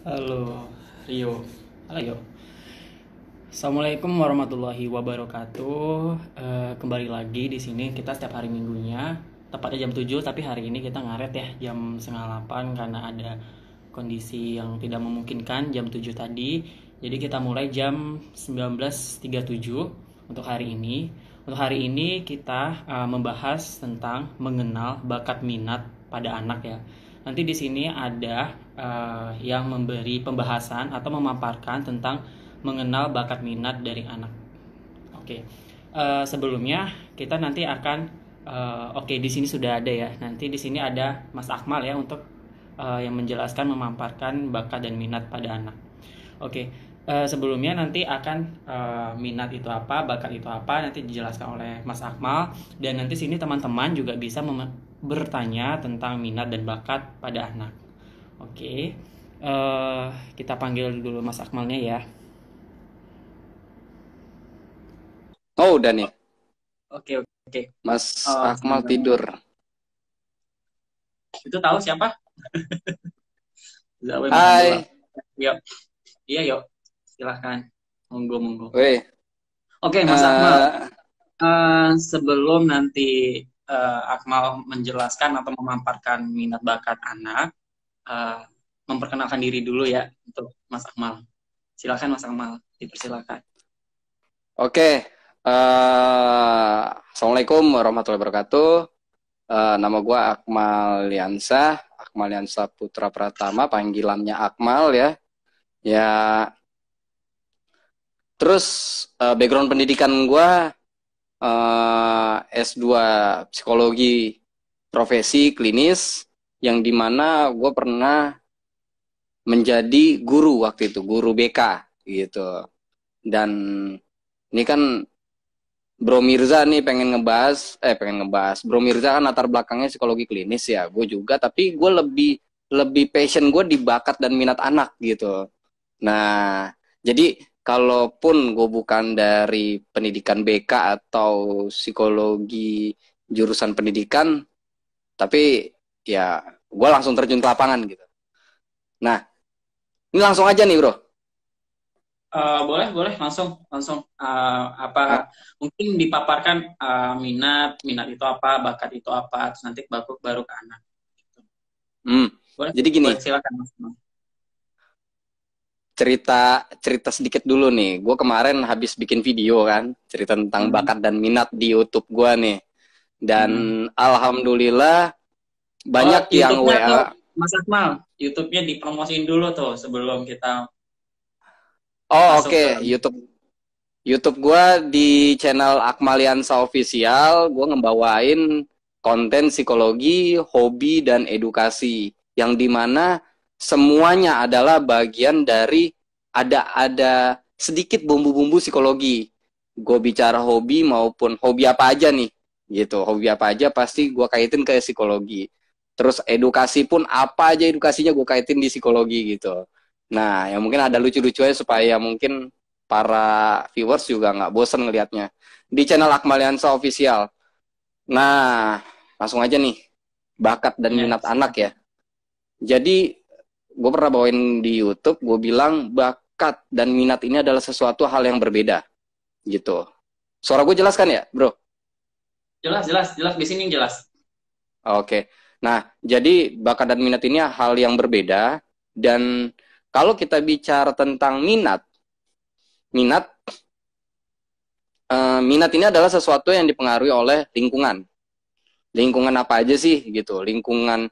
Halo, Rio. Halo, Rio. Assalamualaikum warahmatullahi wabarakatuh. Kembali lagi di sini kita setiap hari minggunya, tepatnya jam 7, tapi hari ini kita ngaret ya, jam setengah 8 karena ada kondisi yang tidak memungkinkan jam 7 tadi. Jadi kita mulai jam 19.37 untuk hari ini. Untuk hari ini kita membahas tentang mengenal bakat minat pada anak ya. Nanti di sini ada yang memberi pembahasan atau memaparkan tentang mengenal bakat minat dari anak. Oke, sebelumnya kita nanti akan oke, di sini sudah ada ya. Nanti di sini ada Mas Akmal ya untuk yang menjelaskan memaparkan bakat dan minat pada anak. Oke, sebelumnya nanti akan minat itu apa, bakat itu apa, nanti dijelaskan oleh Mas Akmal. Dan nanti sini teman-teman juga bisa bertanya tentang minat dan bakat pada anak. Oke, kita panggil dulu Mas Akmalnya ya. Oh, udah nih. Oke, oke, oke. Mas Akmal Sebentar. tidur. Itu tahu siapa? Zawe Mahendra. Hai. Yuk, iya yuk, silahkan. Monggo, monggo. Weh. Oke, Mas Akmal. eh Sebelum nanti Akmal menjelaskan atau memaparkan minat bakat anak, eh, memperkenalkan diri dulu ya untuk Mas Akmal. Silakan Mas Akmal, dipersilakan. oke. Assalamualaikum warahmatullahi wabarakatuh. Nama gua Akmal Liansah. Akmal Liansah Putra Pratama. Panggilannya Akmal ya. Ya. Terus background pendidikan gua S2 Psikologi Profesi Klinis. Yang dimana gue pernah menjadi guru waktu itu. Guru BK gitu. Dan ini kan Bro Mirza nih pengen ngebahas. Bro Mirza kan latar belakangnya psikologi klinis ya, gue juga, tapi gue lebih lebih passion gue di bakat dan minat anak gitu. Nah, jadi kalaupun gue bukan dari pendidikan BK atau psikologi jurusan pendidikan, tapi ya gue langsung terjun ke lapangan gitu. Nah, ini langsung aja nih bro. Boleh, boleh, langsung, langsung. Ah, Apa mungkin dipaparkan minat, minat itu apa, bakat itu apa, terus nanti baru ke anak. hmm. Boleh, Jadi gini, boleh, silakan Mas. cerita cerita sedikit dulu nih. Gue kemarin habis bikin video kan, cerita tentang Hmm, bakat dan minat di YouTube gue nih. Dan hmm. alhamdulillah Oh, banyak yang YouTube-nya tuh, WA. Mas Akmal, YouTube-nya dipromosiin dulu tuh sebelum kita Oh masuk oke, ke... YouTube YouTube gue di channel Akmaliansa Official. Gue ngebawain konten psikologi, hobi dan edukasi yang dimana semuanya adalah bagian dari ada sedikit bumbu-bumbu psikologi. Gue bicara hobi maupun hobi apa aja nih, gitu. Hobi apa aja pasti gue kaitin ke psikologi. Terus edukasi pun apa aja edukasinya gue kaitin di psikologi gitu. Nah, yang mungkin ada lucu-lucunya supaya mungkin para viewers juga nggak bosen ngelihatnya. Di channel Akmaliansa Official. Nah, langsung aja nih, bakat dan Ya, minat anak ya. Jadi, gue pernah bawain di YouTube, gue bilang bakat dan minat ini adalah sesuatu hal yang berbeda, gitu. Suara gue jelas kan ya, bro? jelas, jelas, jelas. Di sini jelas. Oke. Nah, jadi bakat dan minat ini hal yang berbeda. Dan kalau kita bicara tentang minat, minat, minat ini adalah sesuatu yang dipengaruhi oleh lingkungan. Lingkungan apa aja sih, gitu. Lingkungan,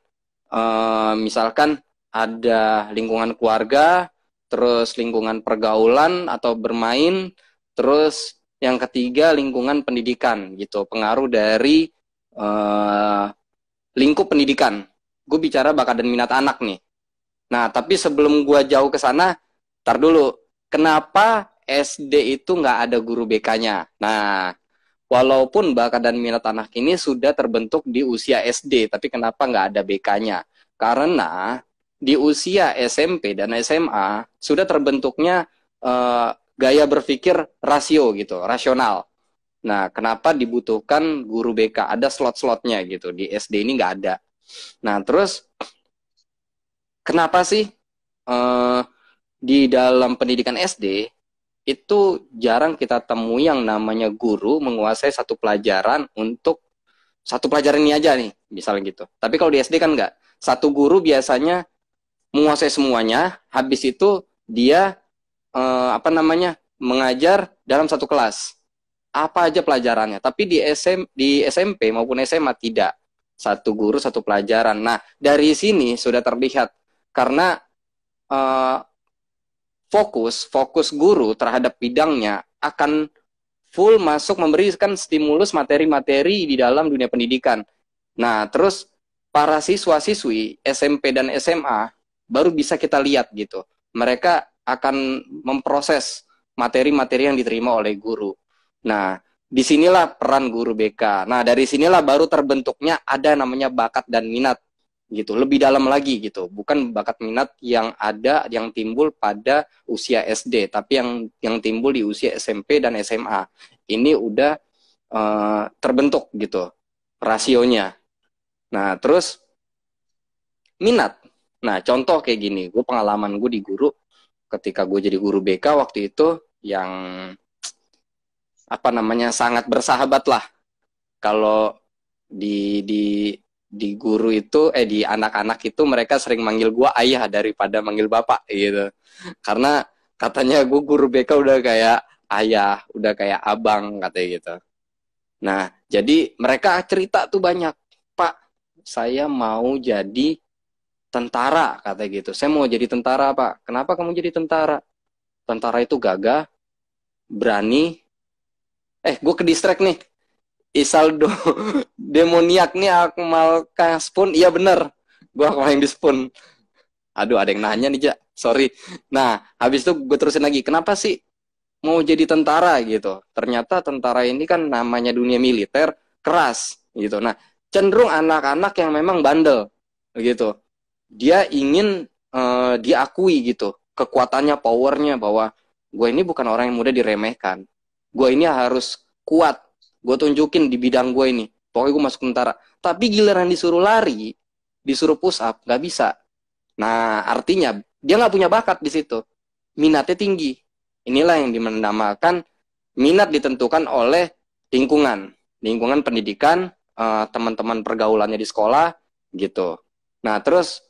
misalkan ada lingkungan keluarga, terus lingkungan pergaulan atau bermain, terus yang ketiga lingkungan pendidikan gitu, pengaruh dari eh, lingkup pendidikan. Gue bicara bakat dan minat anak nih. Nah, tapi sebelum gue jauh ke sana, tar dulu. Kenapa SD itu nggak ada guru BK-nya? Nah, walaupun bakat dan minat anak ini sudah terbentuk di usia SD, tapi kenapa nggak ada BK-nya? Karena di usia SMP dan SMA sudah terbentuknya gaya berpikir rasio gitu, rasional. Nah, kenapa dibutuhkan guru BK? Ada slot-slotnya gitu. Di SD ini nggak ada. Nah, terus kenapa sih? eh, di dalam pendidikan SD itu jarang kita temui yang namanya guru menguasai satu pelajaran untuk satu pelajaran ini aja nih, misalnya gitu. Tapi kalau di SD kan enggak. Satu guru biasanya menguasai semuanya, habis itu dia mengajar dalam satu kelas. Apa aja pelajarannya. Tapi di SMP maupun SMA tidak. Satu guru satu pelajaran. Nah, dari sini sudah terlihat karena eh, fokus guru terhadap bidangnya akan full masuk memberikan stimulus materi-materi di dalam dunia pendidikan. Nah, terus para siswa-siswi SMP dan SMA baru bisa kita lihat gitu. Mereka akan memproses materi-materi yang diterima oleh guru. Nah, disinilah peran guru BK. Nah, dari sinilah baru terbentuknya ada namanya bakat dan minat gitu, lebih dalam lagi gitu, bukan bakat minat yang ada yang timbul pada usia SD, tapi yang timbul di usia SMP dan SMA. Ini udah terbentuk gitu rasionya. Nah, terus minat. Nah, contoh kayak gini, gue pengalaman gue di guru ketika gue jadi guru BK waktu itu yang sangat bersahabat lah. Kalau di guru itu di anak-anak itu mereka sering manggil gue ayah daripada manggil bapak gitu, karena katanya gue guru BK udah kayak ayah, udah kayak abang katanya gitu. Nah, jadi mereka cerita tuh banyak, Pak, saya mau jadi tentara katanya gitu. Saya mau jadi tentara, Pak. Kenapa kamu jadi tentara? Tentara itu gagah, berani. Gue ke distract nih. Isaldo demoniak nih, Akmal Kaspun. Iya bener, gue Akmal yang di Spoon. Aduh, ada yang nanya nih, Jak. Sorry. Nah, habis itu gue terusin lagi. Kenapa sih mau jadi tentara gitu? Ternyata tentara ini kan namanya dunia militer, keras gitu. Nah, cenderung anak-anak yang memang bandel gitu. Dia ingin diakui gitu. Kekuatannya, powernya, bahwa gue ini bukan orang yang mudah diremehkan. Gue ini harus kuat. Gue tunjukin di bidang gue ini. Pokoknya gue masuk tentara. Tapi giliran disuruh lari, disuruh push up, gak bisa. Nah, artinya dia nggak punya bakat di situ. Minatnya tinggi. Inilah yang dinamakan minat ditentukan oleh lingkungan. Lingkungan pendidikan, teman-teman pergaulannya di sekolah, gitu. Nah, terus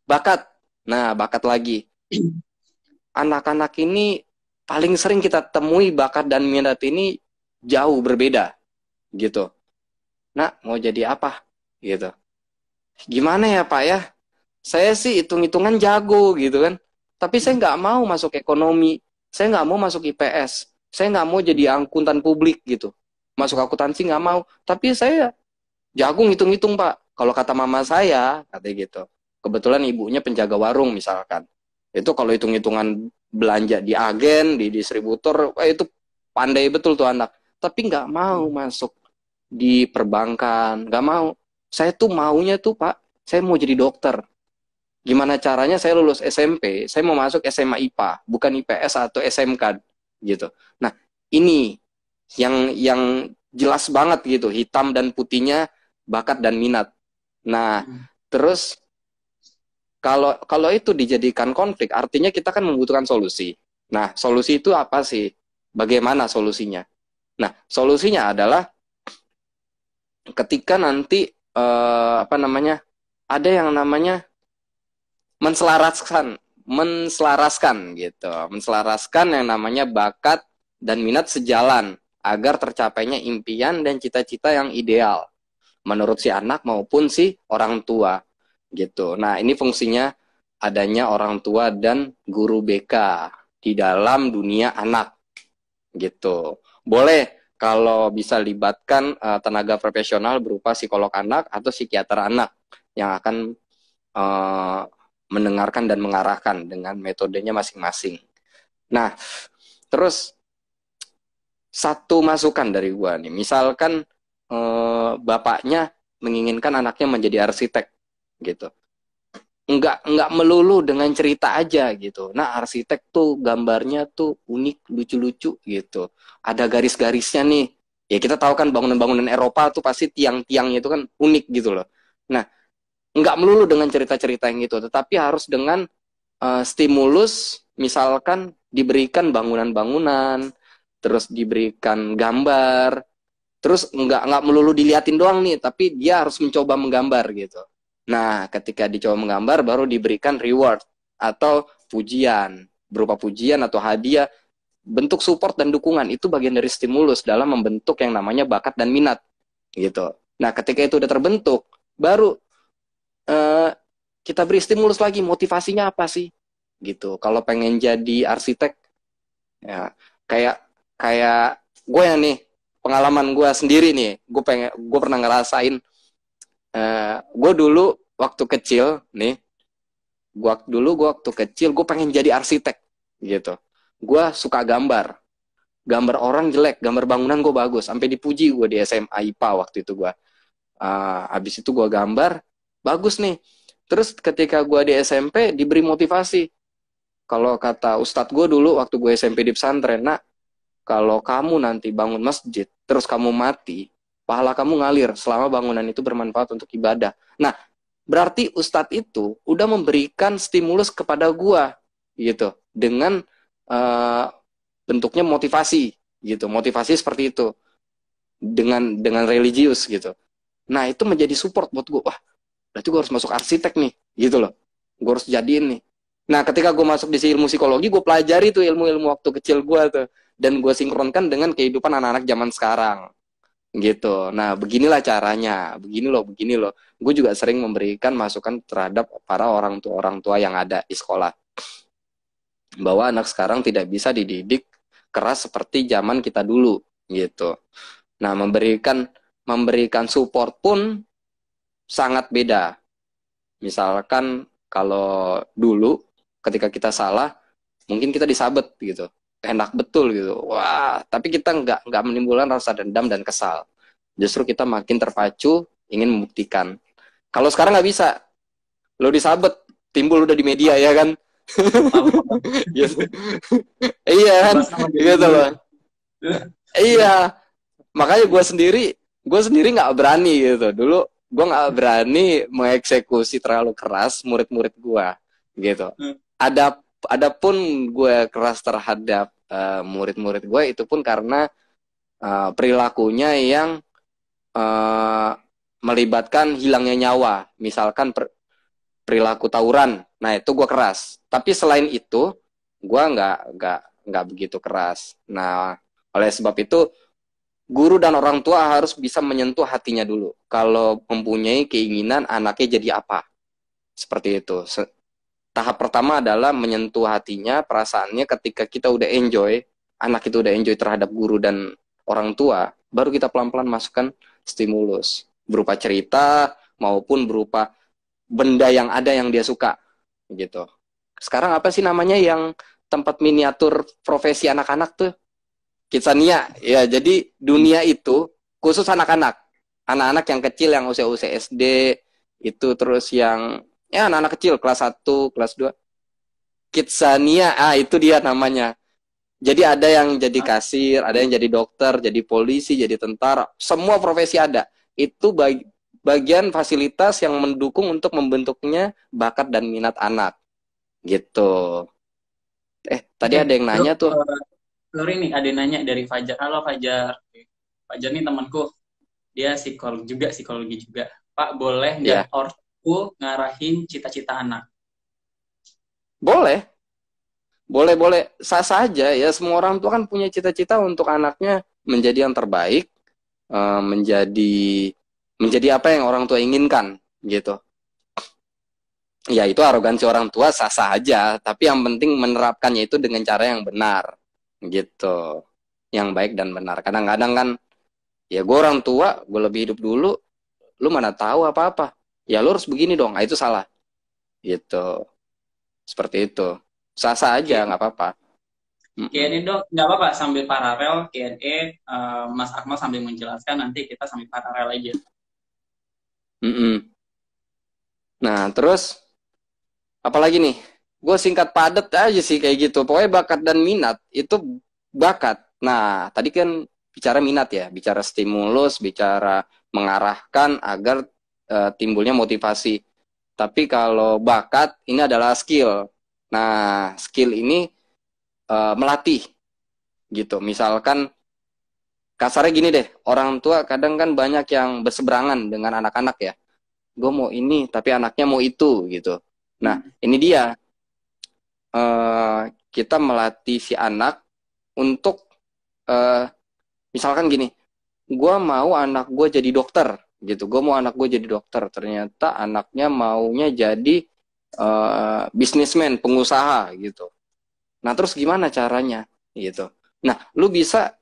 bakat. Nah, bakat lagi. Anak-anak ini paling sering kita temui bakat dan minat ini jauh berbeda, gitu. Nah, mau jadi apa? Gitu. Gimana ya, Pak ya? Saya sih hitung-hitungan jago gitu kan. Tapi saya nggak mau masuk ekonomi. Saya nggak mau masuk IPS. Saya nggak mau jadi akuntan publik gitu. Masuk akuntansi nggak mau. Tapi saya jago ngitung-hitung, Pak. Kalau kata mama saya, katanya gitu. Kebetulan ibunya penjaga warung misalkan. Itu kalau hitung-hitungan belanja di agen, di distributor, itu pandai betul tuh anak. Tapi nggak mau masuk di perbankan. Nggak mau. Saya tuh maunya tuh, Pak, saya mau jadi dokter. Gimana caranya saya lulus SMP, saya mau masuk SMA IPA, bukan IPS atau SMK gitu. Nah, ini yang jelas banget gitu, hitam dan putihnya bakat dan minat. Nah, terus kalau kalau itu dijadikan konflik, artinya kita kan membutuhkan solusi. Nah, solusi itu apa sih? Bagaimana solusinya? Nah, solusinya adalah ketika nanti ada yang namanya menselaraskan gitu, menselaraskan yang namanya bakat dan minat sejalan agar tercapainya impian dan cita-cita yang ideal menurut si anak maupun si orang tua gitu. Nah, ini fungsinya adanya orang tua dan guru BK di dalam dunia anak gitu. Boleh kalau bisa libatkan tenaga profesional berupa psikolog anak atau psikiater anak yang akan mendengarkan dan mengarahkan dengan metodenya masing-masing. Nah, terus satu masukan dari gua nih, misalkan bapaknya menginginkan anaknya menjadi arsitek gitu. Enggak melulu dengan cerita aja gitu. Nah, arsitek tuh gambarnya tuh unik, lucu-lucu gitu. Ada garis-garisnya nih. Ya kita tahu kan bangunan-bangunan Eropa tuh pasti tiang-tiangnya itu kan unik gitu loh. Nah, enggak melulu dengan cerita-cerita yang gitu, tetapi harus dengan stimulus, misalkan diberikan bangunan-bangunan, terus diberikan gambar, terus nggak melulu diliatin doang nih, tapi dia harus mencoba menggambar gitu. Nah, ketika dicoba menggambar, baru diberikan reward atau pujian, berupa pujian atau hadiah, bentuk support dan dukungan. Itu bagian dari stimulus dalam membentuk yang namanya bakat dan minat gitu. Nah, ketika itu udah terbentuk, baru eh, kita beri stimulus lagi, motivasinya apa sih gitu. Kalau pengen jadi arsitek, ya kayak kayak gue yang nih, pengalaman gue sendiri nih, gue pernah ngerasain. Gue dulu waktu kecil nih, gue waktu kecil gue pengen jadi arsitek gitu. Gue suka gambar orang jelek, gambar bangunan gue bagus, sampai dipuji gue di SMA IPA waktu itu gue. Habis itu gue gambar bagus nih. Terus ketika gue di SMP diberi motivasi. Kalau kata ustadz gue dulu waktu gue SMP di pesantren, nak, kalau kamu nanti bangun masjid terus kamu mati, pahala kamu ngalir selama bangunan itu bermanfaat untuk ibadah. Nah, berarti ustadz itu udah memberikan stimulus kepada gue gitu dengan uh, bentuknya motivasi gitu, motivasi seperti itu dengan religius gitu. Nah, itu menjadi support buat gue. Wah, berarti gue harus masuk arsitek nih, gitu loh. Gue harus jadiin nih. Nah, ketika gue masuk di ilmu psikologi, gue pelajari tuh ilmu-ilmu waktu kecil gue tuh. Dan gue sinkronkan dengan kehidupan anak-anak zaman sekarang. Gitu. Nah, beginilah caranya. Begini loh. Gue juga sering memberikan masukan terhadap para orang tua yang ada di sekolah. Bahwa anak sekarang tidak bisa dididik keras seperti zaman kita dulu. Gitu. Nah, memberikan support pun sangat beda. Misalkan kalau dulu ketika kita salah, mungkin kita disabet gitu, enak betul gitu. Wah, tapi kita nggak menimbulkan rasa dendam dan kesal. Justru kita makin terpacu ingin membuktikan. Kalau sekarang nggak bisa, lo disabet, timbul udah di media ya kan? Yes. Iya kan, gitu loh. Iya, makanya gue sendiri nggak berani gitu. Dulu gue nggak berani mengeksekusi terlalu keras murid-murid gue gitu. Adapun gue keras terhadap murid-murid gue itu pun karena perilakunya yang uh, melibatkan hilangnya nyawa, misalkan perilaku tawuran. Nah, itu gue keras. Tapi selain itu gue nggak begitu keras. Nah, oleh sebab itu guru dan orang tua harus bisa menyentuh hatinya dulu. Kalau mempunyai keinginan anaknya jadi apa. Seperti itu. Tahap pertama adalah menyentuh hatinya, perasaannya ketika kita udah enjoy, anak itu udah enjoy terhadap guru dan orang tua, baru kita pelan-pelan masukkan stimulus. Berupa cerita maupun berupa benda yang ada yang dia suka. Gitu. Sekarang apa sih namanya yang tempat miniatur profesi anak-anak tuh? Kidsania, ya jadi dunia itu khusus anak-anak, anak-anak yang kecil yang usia-usia SD itu, terus yang ya anak-anak kecil kelas 1, kelas 2, Kidsania, itu dia namanya. Jadi ada yang jadi kasir, ada yang jadi dokter, jadi polisi, jadi tentara, semua profesi ada. Itu bagian fasilitas yang mendukung untuk membentuknya bakat dan minat anak, gitu. Tadi ada yang nanya tuh. Sorry nih, ada nanya dari Fajar. Halo Fajar. Fajar nih temanku. Dia psikologi juga. Pak, boleh nggak ortu ngarahin cita-cita anak? Boleh. Boleh. Sah-sah aja ya. Semua orang tua kan punya cita-cita untuk anaknya menjadi yang terbaik. Menjadi apa yang orang tua inginkan. Gitu. Ya itu arogansi orang tua sah-sah aja. Tapi yang penting menerapkannya itu dengan cara yang benar. Gitu, yang baik dan benar. Kadang-kadang kan ya gue orang tua, gue lebih hidup dulu, lu mana tahu apa-apa, ya lu harus begini dong. Itu salah gitu, seperti itu. Sah-sah aja, nggak apa-apa. Q&A dong, nggak apa-apa, sambil paralel Q&A, Mas Akmal sambil menjelaskan, nanti kita sambil paralel aja. Nah terus apalagi nih, gue singkat padat aja sih kayak gitu. Pokoknya bakat dan minat itu bakat. Nah, tadi kan bicara minat ya, bicara stimulus, bicara mengarahkan agar timbulnya motivasi. Tapi kalau bakat ini adalah skill Nah, skill ini melatih gitu. Misalkan kasarnya gini deh, orang tua kadang kan banyak yang berseberangan dengan anak-anak ya. Gue mau ini, tapi anaknya mau itu gitu. Nah, ini dia kita melatih si anak untuk misalkan gini, gue mau anak gue jadi dokter gitu. Gue mau anak gue jadi dokter. Ternyata anaknya maunya jadi bisnismen, pengusaha gitu. Nah, terus gimana caranya gitu? Nah, lu bisa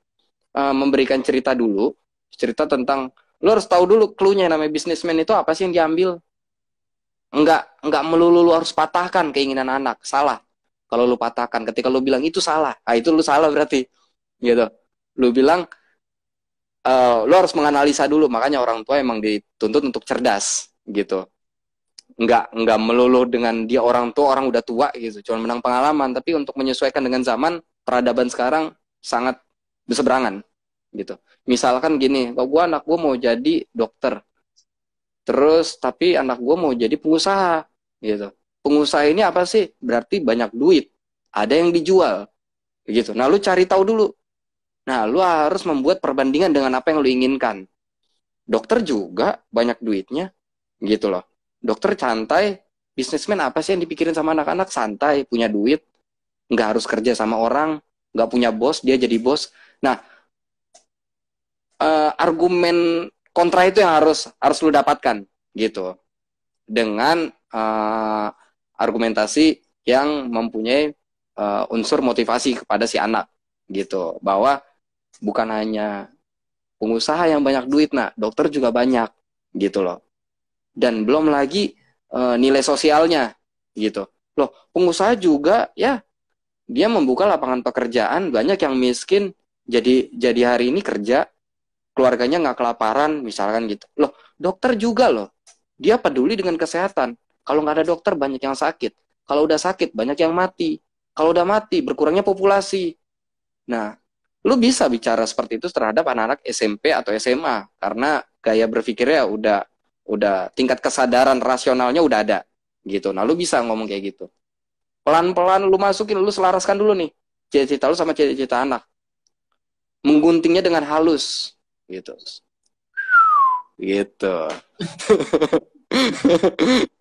memberikan cerita dulu, cerita tentang lu harus tahu dulu clue-nya namanya bisnismen itu apa sih yang diambil. Enggak melulu lu harus patahkan keinginan anak, salah. Kalau lu patahkan, ketika lu bilang itu salah, itu lu salah berarti, gitu. Lu bilang lu harus menganalisa dulu, makanya orang tua emang dituntut untuk cerdas, gitu. Enggak melulu dengan dia orang tua, orang udah tua gitu, cuma menang pengalaman, tapi untuk menyesuaikan dengan zaman peradaban sekarang sangat berseberangan, gitu. Misalkan gini, kalau anak gue mau jadi dokter, terus tapi anak gue mau jadi pengusaha, gitu. Pengusaha ini apa sih? Berarti banyak duit, ada yang dijual, gitu. Nah, lu cari tahu dulu. Nah, lu harus membuat perbandingan dengan apa yang lu inginkan. Dokter juga banyak duitnya, gitu loh. Dokter santai, bisnismen apa sih yang dipikirin sama anak-anak? Santai, punya duit, nggak harus kerja sama orang, nggak punya bos, dia jadi bos. Nah, argumen kontra itu yang harus lu dapatkan, gitu. Dengan argumentasi yang mempunyai unsur motivasi kepada si anak, gitu. Bahwa bukan hanya pengusaha yang banyak duit, nah dokter juga banyak, gitu loh. Dan belum lagi nilai sosialnya, gitu. Loh, pengusaha juga ya dia membuka lapangan pekerjaan, banyak yang miskin jadi hari ini kerja, keluarganya nggak kelaparan, misalkan gitu. Loh, dokter juga loh, dia peduli dengan kesehatan. Kalau nggak ada dokter banyak yang sakit. Kalau udah sakit banyak yang mati. Kalau udah mati berkurangnya populasi. Nah, lu bisa bicara seperti itu terhadap anak-anak SMP atau SMA karena gaya berpikirnya udah tingkat kesadaran rasionalnya udah ada gitu. Nah, lu bisa ngomong kayak gitu. Pelan-pelan lu masukin, lu selaraskan dulu nih cita-cita lu sama cita-cita anak. Mengguntingnya dengan halus gitu. Gitu.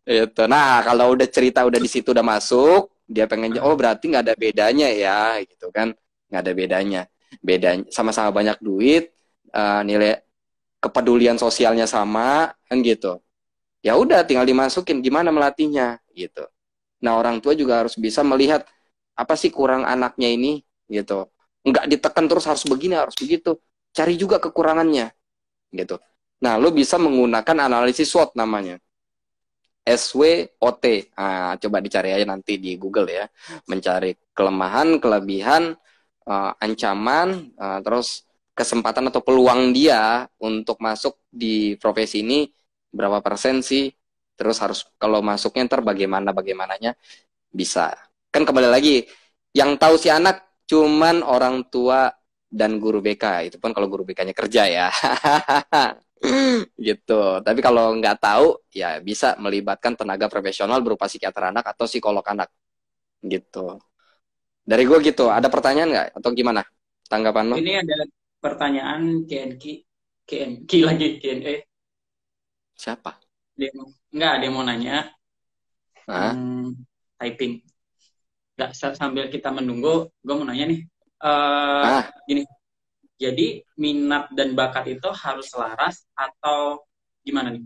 Itu. Nah, kalau udah cerita udah di situ udah masuk, dia pengen oh berarti nggak ada bedanya ya, gitu kan? Nggak ada bedanya. Bedanya sama-sama banyak duit, nilai kepedulian sosialnya sama, kan gitu. Ya udah, tinggal dimasukin gimana melatihnya, gitu. Nah, orang tua juga harus bisa melihat apa sih kurang anaknya ini, gitu. Nggak ditekan terus harus begini, harus begitu. Cari juga kekurangannya, gitu. Nah, lo bisa menggunakan analisis SWOT namanya. SWOT. Nah, coba dicari aja nanti di Google ya. Mencari kelemahan, kelebihan, ancaman, terus kesempatan atau peluang dia untuk masuk di profesi ini berapa persen sih? Terus harus kalau masuknya ntar bagaimananya bisa. Kan kembali lagi, yang tahu si anak cuman orang tua dan guru BK. Itu pun kalau guru BK-nya kerja ya. Gitu. Tapi kalau nggak tahu, ya bisa melibatkan tenaga profesional berupa psikiater anak atau psikolog anak. Gitu. Dari gue gitu. Ada pertanyaan nggak? Atau gimana? Tanggapan lo? Ini ada pertanyaan KNK lagi, KNE. Siapa? Dia mau nanya, Hah? typing. Nggak, sambil kita menunggu, gue mau nanya nih. Ah, Gini, jadi minat dan bakat itu harus selaras atau gimana nih?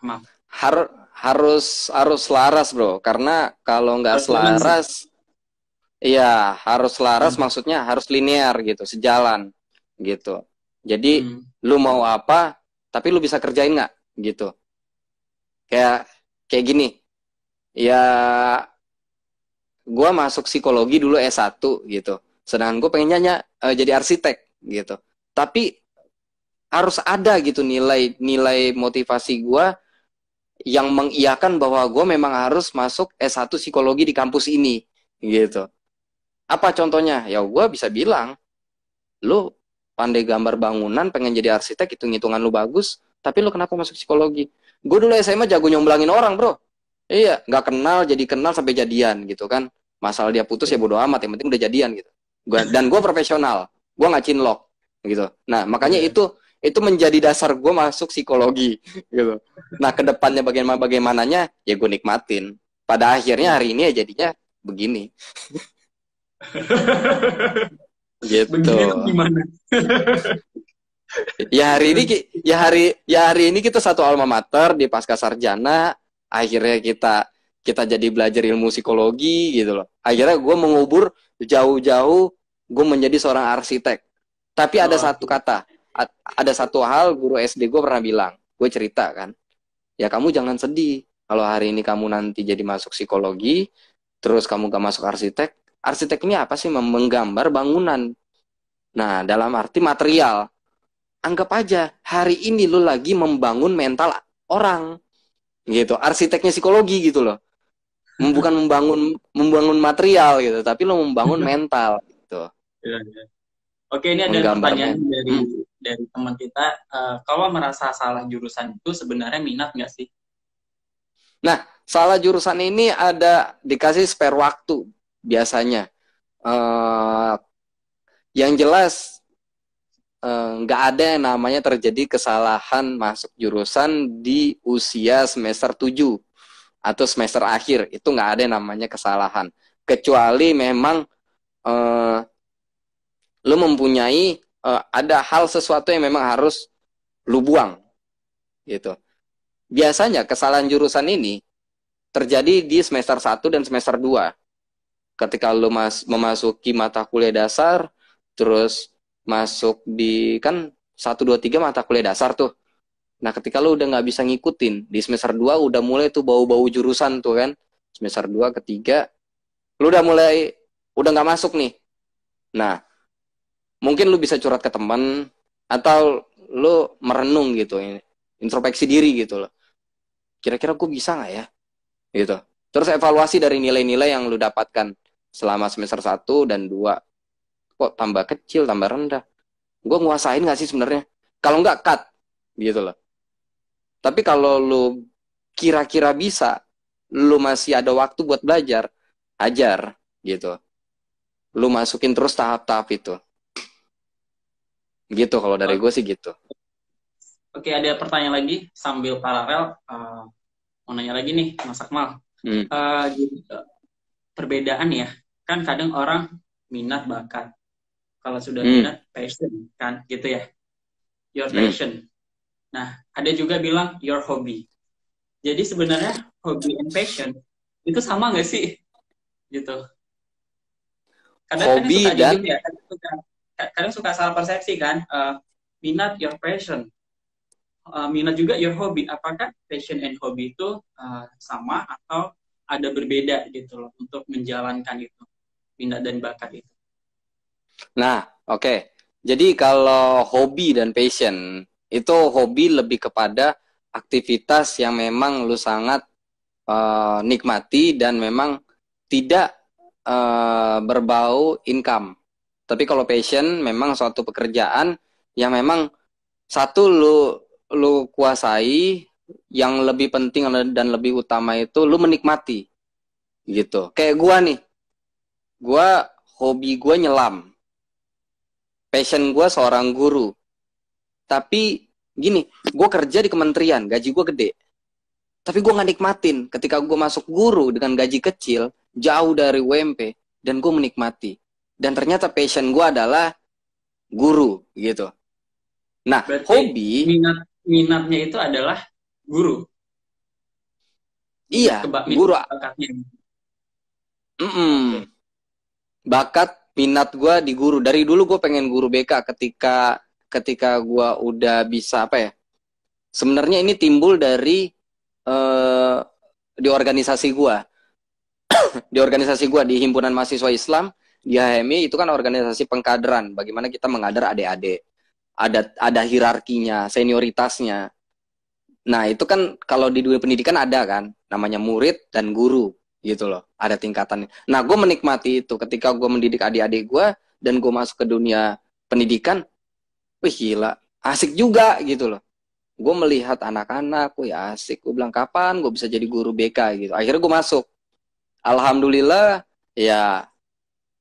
Maaf. harus selaras, bro. Karena kalau nggak Harus balance ya? selaras, iya harus selaras Hmm. maksudnya harus linear gitu, sejalan gitu. Jadi Hmm. lu mau apa, tapi lu bisa kerjain nggak gitu. Kayak gini. Ya, gue masuk psikologi dulu S1 gitu. Sedangkan gue pengen jadi arsitek gitu. Tapi harus ada gitu nilai motivasi gue yang mengiyakan bahwa gue memang harus masuk S1 psikologi di kampus ini gitu. Apa contohnya? Ya gue bisa bilang, lu pandai gambar bangunan, pengen jadi arsitek, hitung-hitungan lu bagus, tapi lu kenapa masuk psikologi? Gue dulu SMA jago nyomblangin orang, bro. Iya, nggak kenal jadi kenal sampai jadian gitu kan. Masalah dia putus ya bodo amat, yang penting udah jadian gitu. Dan gue profesional, gue nggak cinlok gitu. Nah makanya itu menjadi dasar gue masuk psikologi gitu. Nah kedepannya bagaimananya ya gue nikmatin. Pada akhirnya hari ini ya jadinya begini gitu. Begini tuh gimana? Ya hari ini kita satu alma mater di pasca sarjana, akhirnya kita jadi belajar ilmu psikologi gitu loh. Akhirnya gue mengubur jauh-jauh, gue menjadi seorang arsitek. Tapi ada satu kata, ada satu hal guru SD gue pernah bilang, gue cerita kan, ya kamu jangan sedih kalau hari ini kamu nanti jadi masuk psikologi, terus kamu gak masuk arsitek. Arsitek ini apa sih? Menggambar bangunan. Nah, dalam arti material. Anggap aja hari ini lo lagi membangun mental orang gitu, arsiteknya psikologi gitu loh, bukan membangun material gitu, tapi lo membangun mental gitu. Oke, ini ada pertanyaan dari teman kita. Kalau merasa salah jurusan itu sebenarnya minat nggak sih? Nah, salah jurusan ini ada dikasih spare waktu biasanya. Yang jelas nggak ada yang namanya terjadi kesalahan masuk jurusan di usia semester 7 atau semester akhir. Itu nggak ada yang namanya kesalahan. Kecuali memang lu mempunyai ada hal sesuatu yang memang harus lu buang gitu. Biasanya kesalahan jurusan ini terjadi di semester 1 dan semester 2. Ketika lu memasuki mata kuliah dasar, terus masuk di kan 1, 2, 3 mata kuliah dasar tuh. Nah, ketika lu udah nggak bisa ngikutin, di semester 2 udah mulai tuh bau-bau jurusan tuh kan. Semester 2 ketiga, lu udah nggak masuk nih. Nah, mungkin lu bisa curhat ke teman atau lu merenung gitu, introspeksi diri gitu loh. Kira-kira gue bisa nggak ya? Gitu. Terus evaluasi dari nilai-nilai yang lu dapatkan selama semester 1 dan 2. Kok tambah kecil, tambah rendah? Gue nguasain nggak sih sebenarnya? Kalau nggak cut, gitu loh. Tapi kalau lu kira-kira bisa, lu masih ada waktu buat belajar, ajar, gitu. Lu masukin terus tahap-tahap itu. Gitu kalau dari gue sih gitu. Oke, ada pertanyaan lagi sambil paralel. Mau nanya lagi nih, Mas Akmal. Jadi, perbedaan ya, kan kadang orang minat bakat. Kalau sudah minat, passion, kan, gitu ya. Your passion. Nah, ada juga bilang your hobby. Jadi sebenarnya hobby and passion itu sama nggak sih? Gitu. Kadang Hobi suka dan ya, kadang suka salah persepsi kan. Minat your passion, minat juga your hobby. Apakah passion and hobby itu sama atau ada berbeda gitu loh untuk menjalankan itu, minat dan bakat itu? Nah, oke. Jadi kalau hobi dan passion, itu hobi lebih kepada aktivitas yang memang lu sangat nikmati dan memang tidak berbau income. Tapi kalau passion memang suatu pekerjaan yang memang satu lu kuasai, yang lebih penting dan lebih utama itu lu menikmati. Gitu. Kayak gua nih. Hobi gua nyelam. Passion gue seorang guru. Tapi gini, gue kerja di kementerian, gaji gue gede. Tapi gue gak nikmatin ketika gue masuk guru dengan gaji kecil, jauh dari UMP, dan gue menikmati. Dan ternyata passion gue adalah guru, gitu. Nah, berarti hobi... minatnya itu adalah guru? Iya, guru. Bakatnya. Bakat minat gue di guru. Dari dulu gue pengen guru BK ketika gue udah bisa apa ya. Sebenarnya ini timbul dari di organisasi gue. Di organisasi gue, di Himpunan Mahasiswa Islam, di HMI, itu kan organisasi pengkaderan. Bagaimana kita mengader adik-adik. Ada hierarkinya, senioritasnya. Nah, itu kan kalau di dunia pendidikan ada kan, namanya murid dan guru. Gitu loh, ada tingkatannya. Nah, gue menikmati itu ketika gue mendidik adik-adik gue dan gue masuk ke dunia pendidikan. Wih gila, asik juga gitu loh. Gue melihat anak-anak, wih asik. Gue bilang kapan gue bisa jadi guru BK gitu. Akhirnya gue masuk. Alhamdulillah, ya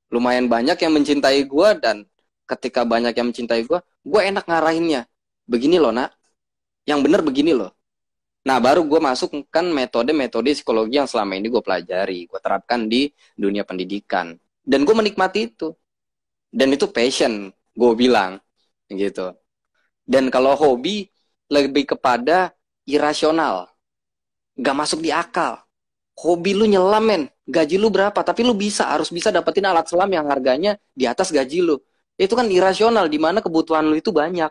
lumayan banyak yang mencintai gue, dan ketika banyak yang mencintai gue enak ngarahinnya. Begini loh nak, yang bener begini loh. Nah baru gue masuk kan metode-metode psikologi yang selama ini gue pelajari, gue terapkan di dunia pendidikan, dan gue menikmati itu, dan itu passion gue bilang gitu. Dan kalau hobi lebih kepada irasional, gak masuk di akal. Hobi lu nyelam men, gaji lu berapa, tapi lu harus bisa dapetin alat selam yang harganya di atas gaji lu. Itu kan irasional, dimana kebutuhan lu itu banyak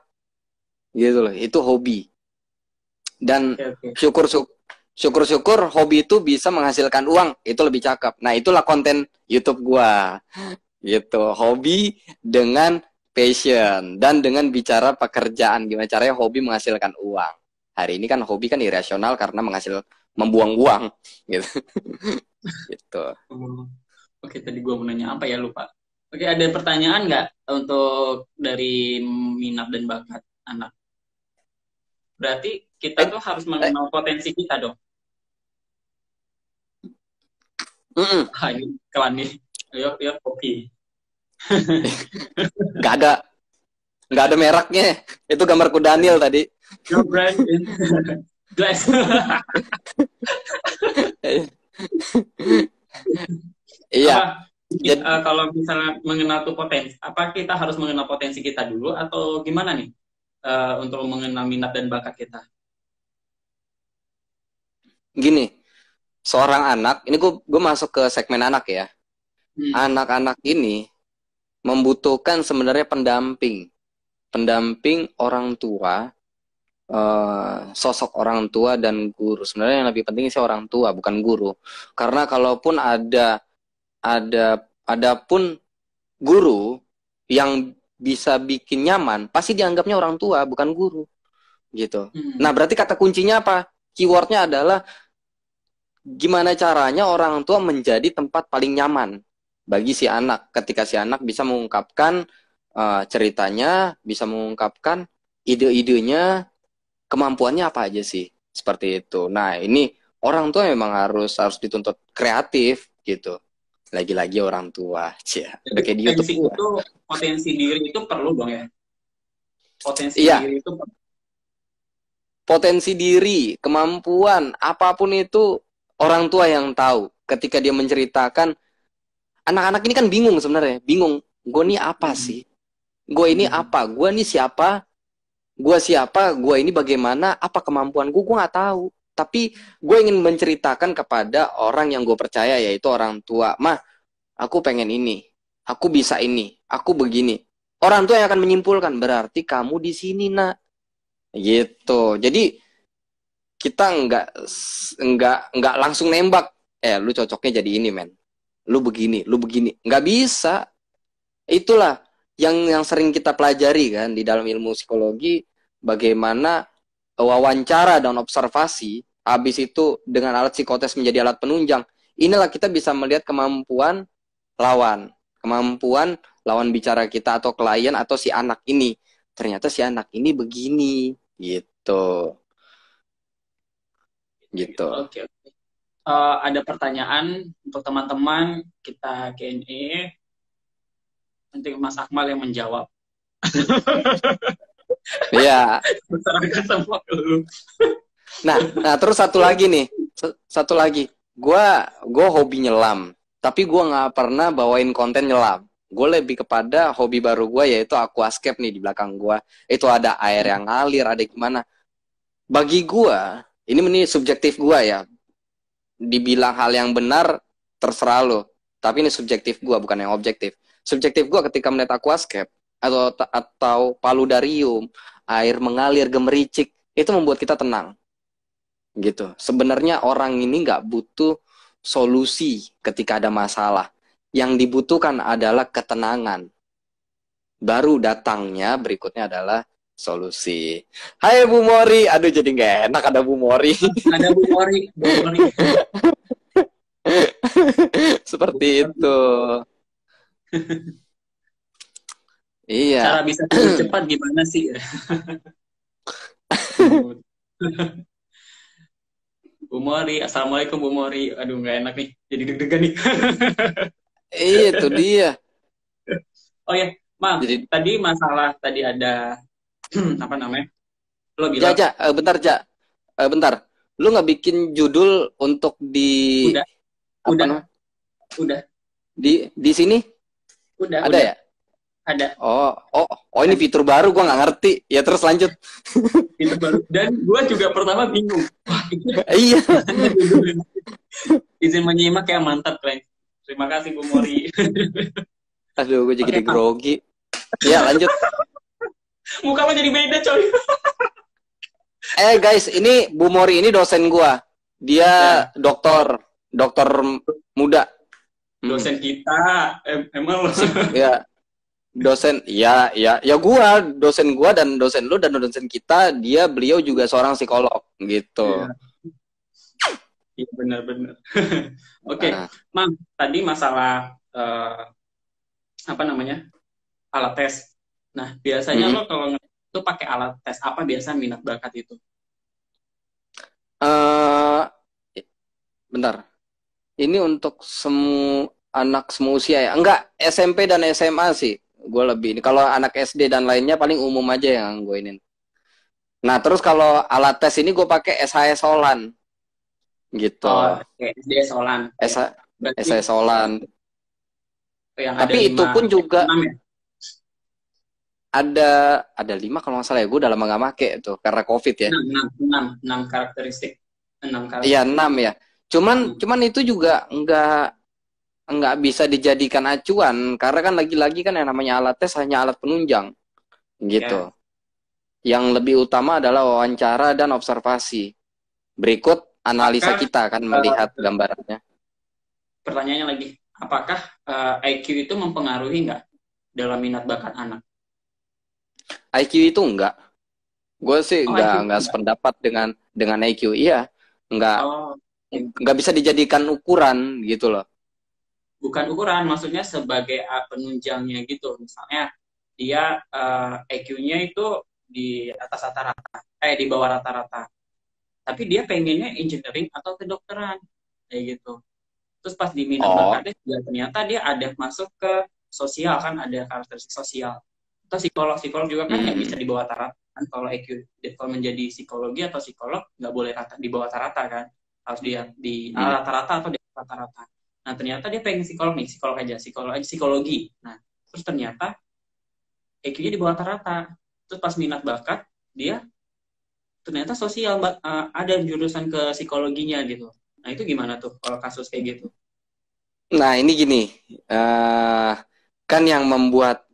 gitu loh. Itu hobi. Dan Oke, oke. syukur-syukur hobi itu bisa menghasilkan uang, itu lebih cakep. Nah itulah konten YouTube gua gitu. Hobi dengan passion, dan dengan bicara pekerjaan, gimana caranya hobi menghasilkan uang. Hari ini kan hobi kan irasional karena membuang-buang gitu. Gitu. Oke, tadi gue mau nanya apa ya, lupa. Oke, ada pertanyaan nggak untuk dari minat dan bakat anak? Berarti kita Eh, tuh harus eh, mengenal potensi kita dong. mm-mm. Ah, ini kelan nih. Ayo, ayo, kopi. Nggak ada nggak ada mereknya. Itu gambarku Daniel tadi. Your brand in glass. Iya. Apa? Jadi Kalau misalnya mengenal tuh potensi, apa kita harus mengenal potensi kita dulu atau gimana nih untuk mengenal minat dan bakat kita? gini, seorang anak, ini gue masuk ke segmen anak ya. Hmm. Anak-anak ini membutuhkan sebenarnya pendamping orang tua, sosok orang tua dan guru. Sebenarnya yang lebih penting sih orang tua, bukan guru. Karena kalaupun ada pun guru yang bisa bikin nyaman, pasti dianggapnya orang tua, bukan guru, gitu. Hmm. Nah, berarti kata kuncinya apa? Keywordnya adalah gimana caranya orang tua menjadi tempat paling nyaman bagi si anak. Ketika si anak bisa mengungkapkan ceritanya, bisa mengungkapkan ide-idenya, kemampuannya apa aja sih, seperti itu. Nah ini orang tua memang harus dituntut kreatif gitu. Lagi-lagi orang tua, cia, Jadi udah kayak di YouTube potensi gua. itu, potensi diri itu perlu dong ya. Potensi Iya, diri itu perlu. potensi diri, kemampuan, apapun itu orang tua yang tahu. Ketika dia menceritakan, anak-anak ini kan bingung sebenarnya, bingung. Gue ini apa Hmm. sih? Gue ini Hmm. apa? Gue ini siapa? Gue siapa? Gue ini bagaimana? Apa kemampuan gue? Gue nggak tahu. Tapi gue ingin menceritakan kepada orang yang gue percaya, yaitu orang tua. Mah, aku pengen ini. Aku bisa ini. Aku begini. Orang tua yang akan menyimpulkan, berarti kamu di sini, nak. Gitu. Jadi kita nggak langsung nembak. Lu cocoknya jadi ini, men. Lu begini, lu begini. Nggak bisa. Itulah yang sering kita pelajari kan di dalam ilmu psikologi, bagaimana wawancara dan observasi, habis itu dengan alat psikotes menjadi alat penunjang. Inilah kita bisa melihat kemampuan lawan bicara kita atau klien atau si anak ini. Ternyata si anak ini begini, gitu, gitu. Oke, oke. Ada pertanyaan untuk teman-teman, kita Q&A. Nanti Mas Akmal yang menjawab. Iya. Serahkan semua ke lu. Nah, terus satu lagi nih, satu lagi. Gue hobi nyelam, tapi gue nggak pernah bawain konten nyelam. Gue lebih kepada hobi baru gue, yaitu aquascape nih di belakang gue. Itu ada air yang ngalir, ada gimana. Bagi gue, ini subjektif gue ya. Dibilang hal yang benar, terserah lo. Tapi ini subjektif gue, bukan yang objektif. Subjektif gue ketika melihat aquascape atau paludarium, air mengalir gemericik, itu membuat kita tenang. Gitu. Sebenarnya orang ini nggak butuh solusi ketika ada masalah. Yang dibutuhkan adalah ketenangan. Baru datangnya berikutnya adalah solusi. Hai Bu Mori, aduh jadi nggak enak ada Bu Mori. Ada Bu Mori, Bu Mori. Seperti itu. Iya. Cara bisa lebih cepat gimana sih? Bu Mori, assalamualaikum Bu Mori. Aduh nggak enak nih, jadi deg-degan nih. Itu dia. Oh ya, maaf. Jadi, Tadi masalah tadi ada apa namanya? Lo ja, bilang ja, bentar, ja. Bentar. Lu nggak bikin judul untuk di udah, apa udah, namanya? udah, Di sini ada udah, ya? ada. Oh, oh, oh ini Dan fitur baru gua nggak ngerti. Ya terus lanjut. itu baru. Dan gue juga pertama bingung. Wah, ini Iya. mana judulnya? Izin menyimak ya, mantap, keren. Terima kasih Bu Mori. Aduh, gue Oke, jadi Mam. grogi. Ya, lanjut. Muka lo jadi beda, coy. Guys, ini Bu Mori ini dosen gua. Dia Ya, dokter, dokter muda. Hmm. dosen kita. Emang lo. Ya, dosen. Ya, ya, ya gua, dosen gua dan dosen lu dan dosen kita, beliau juga seorang psikolog gitu. Iya, iya, benar-benar. Oke, Nah, Mam. Tadi masalah apa namanya? Alat tes. Nah, biasanya lo mm, kalau itu pakai alat tes apa biasa minat bakat itu? eh, bentar. Ini untuk anak semua usia ya? Enggak, SMP dan SMA sih. Gue lebih ini. Kalau anak SD dan lainnya paling umum aja yang gue ini. Nah, terus kalau alat tes ini gue pakai SHS Solan gitu. Oh, kayak SD Solan. Oke. SH, Berarti SHS Solan. yang ada Tapi itu lima, pun juga enam ya? ada 5 kalau nggak salah ya. Gue udah lama nggak make tuh karena COVID ya. Enam karakteristik. Enam Iya, karakteristik. 6 ya. Cuman Hmm. cuman itu juga nggak bisa dijadikan acuan karena kan lagi-lagi kan yang namanya alat tes hanya alat penunjang gitu. Ya. Yang lebih utama adalah wawancara dan observasi. Berikut analisa Apakah kita akan melihat gambarannya. pertanyaannya lagi, apakah IQ itu mempengaruhi nggak dalam minat bakat anak? IQ itu enggak. Gue sih Oh, IQ itu nggak enggak. sependapat dengan IQ. Iya, nggak Oh, nggak bisa dijadikan ukuran gitu loh. bukan ukuran, maksudnya sebagai penunjangnya gitu. Misalnya dia IQ-nya itu di atas rata-rata, di bawah rata-rata. Tapi dia pengennya engineering atau kedokteran, kayak gitu. Terus pas di minat Oh, bakatnya ya ternyata dia ada masuk ke sosial, kan ada karakteristik sosial. Atau psikolog juga kan nggak bisa mm, di bawah rata kan, kalau IQ kalau menjadi psikologi atau psikolog nggak boleh rata di bawah rata kan, harus dia di mm. rata-rata atau di rata-rata. Nah ternyata dia pengen psikolog nih, psikolog aja psikologi. Nah terus ternyata IQ-nya di bawah rata-rata. Terus pas minat bakat dia ternyata sosial, ada jurusan ke psikologinya gitu. Nah itu gimana tuh kalau kasus kayak gitu? Nah ini gini, eh kan yang membuat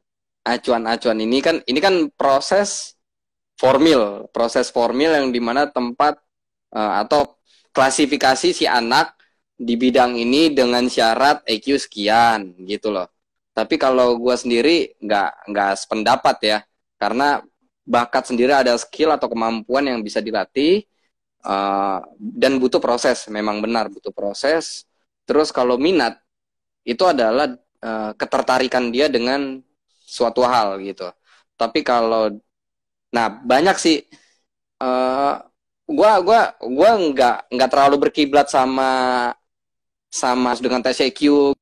acuan-acuan ini kan proses formil yang dimana tempat atau klasifikasi si anak di bidang ini dengan syarat EQ sekian gitu loh. Tapi kalau gue sendiri nggak sependapat ya, karena bakat sendiri ada skill atau kemampuan yang bisa dilatih dan butuh proses, memang benar butuh proses. Terus kalau minat itu adalah ketertarikan dia dengan suatu hal gitu. Tapi kalau nah banyak sih uh, gua nggak terlalu berkiblat sama sama dengan tes EQ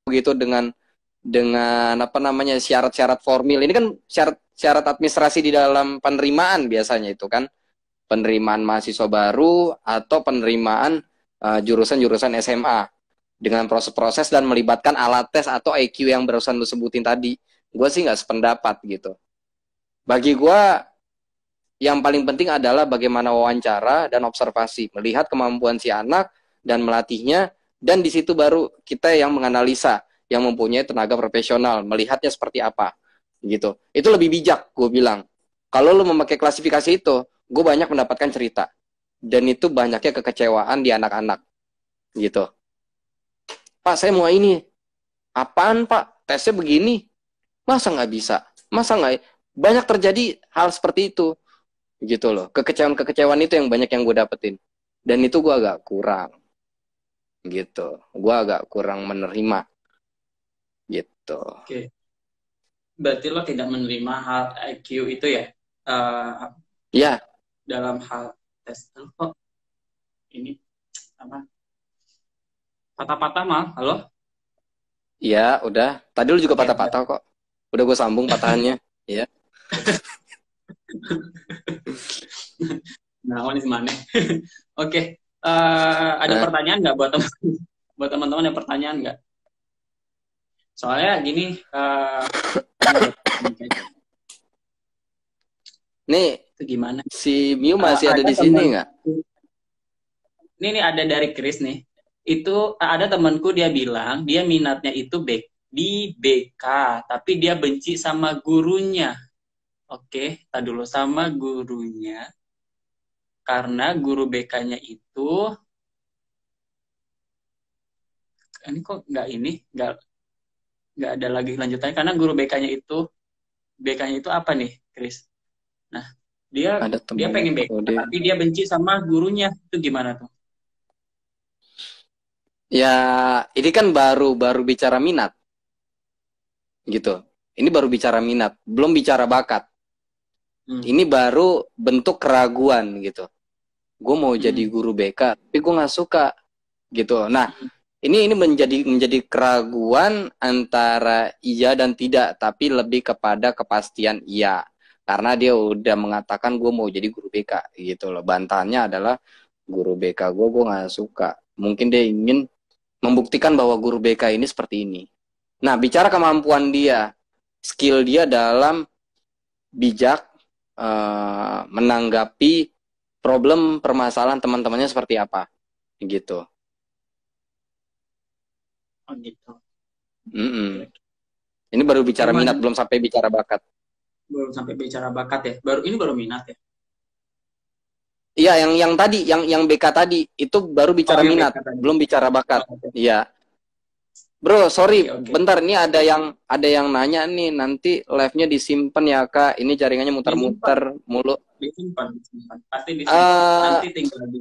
gitu dengan apa namanya syarat-syarat formil. Ini kan syarat-syarat administrasi di dalam penerimaan biasanya itu kan penerimaan mahasiswa baru atau penerimaan jurusan-jurusan SMA dengan proses-proses dan melibatkan alat tes atau IQ yang barusan lu sebutin tadi. Gue sih nggak sependapat gitu. Bagi gue yang paling penting adalah bagaimana wawancara dan observasi, melihat kemampuan si anak dan melatihnya, dan di situ baru kita yang menganalisa, yang mempunyai tenaga profesional, melihatnya seperti apa, gitu. Itu lebih bijak, gue bilang. Kalau lu memakai klasifikasi itu, gue banyak mendapatkan cerita, dan itu banyaknya kekecewaan di anak-anak, gitu. Pak, saya mau ini. Apaan, Pak? Tesnya begini. Masa nggak bisa? Masa nggak? Banyak terjadi hal seperti itu gitu loh, kekecewaan itu yang banyak yang gue dapetin, dan itu gue agak kurang gitu, gue agak kurang menerima gitu. Oke, berarti lo tidak menerima hal IQ itu ya, eh, Ya, dalam hal tes. Kok ini apa? Patah-patah mal, halo? Iya, udah. Tadi lu juga Oke, udah. patah-patah kok. Udah gue sambung patahannya. Iya. Nah, ini mana? Oke, ada Nah, pertanyaan nggak buat teman-teman ada pertanyaan nggak? Soalnya gini, menurut nih itu gimana? si Miu masih ada Ada di sini teman, nggak? ini ada dari Chris nih. Itu ada temanku dia bilang dia minatnya itu di BK, tapi dia benci sama gurunya. Oke, tak dulu sama gurunya karena guru BK-nya itu ini kok nggak ada lagi lanjutannya karena guru BK-nya itu apa nih, Chris? Nah, dia Ada dia pengen BK temanku dia. tapi dia benci sama gurunya. Itu gimana tuh? Ya, ini kan baru baru bicara minat gitu. Ini baru bicara minat, belum bicara bakat. Hmm. Ini baru bentuk keraguan gitu. Gue mau jadi Hmm. guru BK, tapi gue nggak suka gitu. Nah, ini menjadi keraguan antara iya dan tidak, tapi lebih kepada kepastian iya. Karena dia udah mengatakan gue mau jadi guru BK gitu loh. Bantahannya adalah guru BK gue nggak suka. Mungkin dia ingin membuktikan bahwa guru BK ini seperti ini. Nah, bicara kemampuan dia, skill dia dalam bijak menanggapi problem permasalahan teman-temannya seperti apa gitu. Oh gitu. Mm-mm. Ini baru bicara minat, Gimana? belum sampai bicara bakat. Belum sampai bicara bakat ya. Baru minat ya. Iya, yang tadi, yang BK tadi itu baru Oh, bicara yang minat, BK tadi. belum bicara bakat. Oh, oke. Iya, bro, sorry, Oke, oke. bentar, ini ada yang nanya nih, nanti live-nya disimpan ya kak. Ini jaringannya Disimpan, muter-muter mulu. disimpan. Pasti disimpan. Eh Nanti tinggal di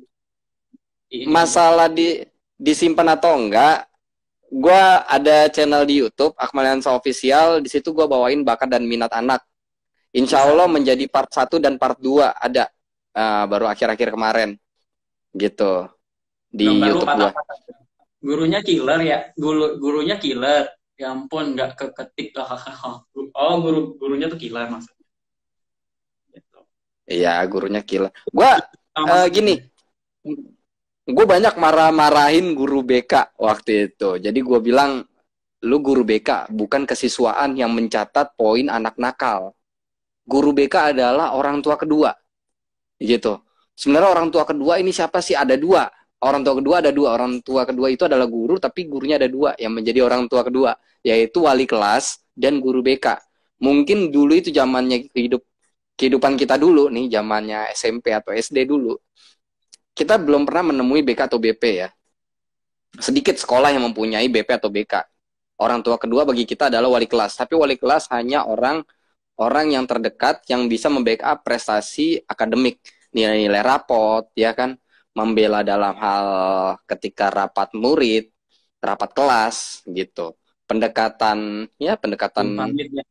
ini aja. masalah disimpan atau enggak? Gua ada channel di YouTube Akmaliansa Official. Di situ gua bawain bakat dan minat anak. Insya Bisa Allah tuh. menjadi part 1 dan part 2 ada. Baru akhir-akhir kemarin gitu Yang di baru YouTube gua. patah-patah. Gurunya killer ya. Gurunya killer. Ya ampun, nggak keketik. Oh, gurunya tuh killer maksudnya. Gitu. Iya, gurunya gila. Gua Sama gini, gue banyak marah-marahin guru BK waktu itu. Jadi gue bilang, lu guru BK bukan kesiswaan yang mencatat poin anak nakal. Guru BK adalah orang tua kedua, gitu. Sebenarnya orang tua kedua ini siapa sih? Ada dua. Orang tua kedua ada dua. Orang tua kedua itu adalah guru, tapi gurunya ada dua yang menjadi orang tua kedua, yaitu wali kelas dan guru BK. Mungkin dulu itu zamannya kehidupan kita dulu nih, zamannya SMP atau SD dulu. Kita belum pernah menemui BK atau BP ya. Sedikit sekolah yang mempunyai BP atau BK. Orang tua kedua bagi kita adalah wali kelas. Tapi wali kelas hanya orang yang terdekat yang bisa membackup prestasi akademik, nilai-nilai rapot, ya kan, membela dalam hal ketika rapat murid, rapat kelas, gitu. Pendekatan izin pamit ya.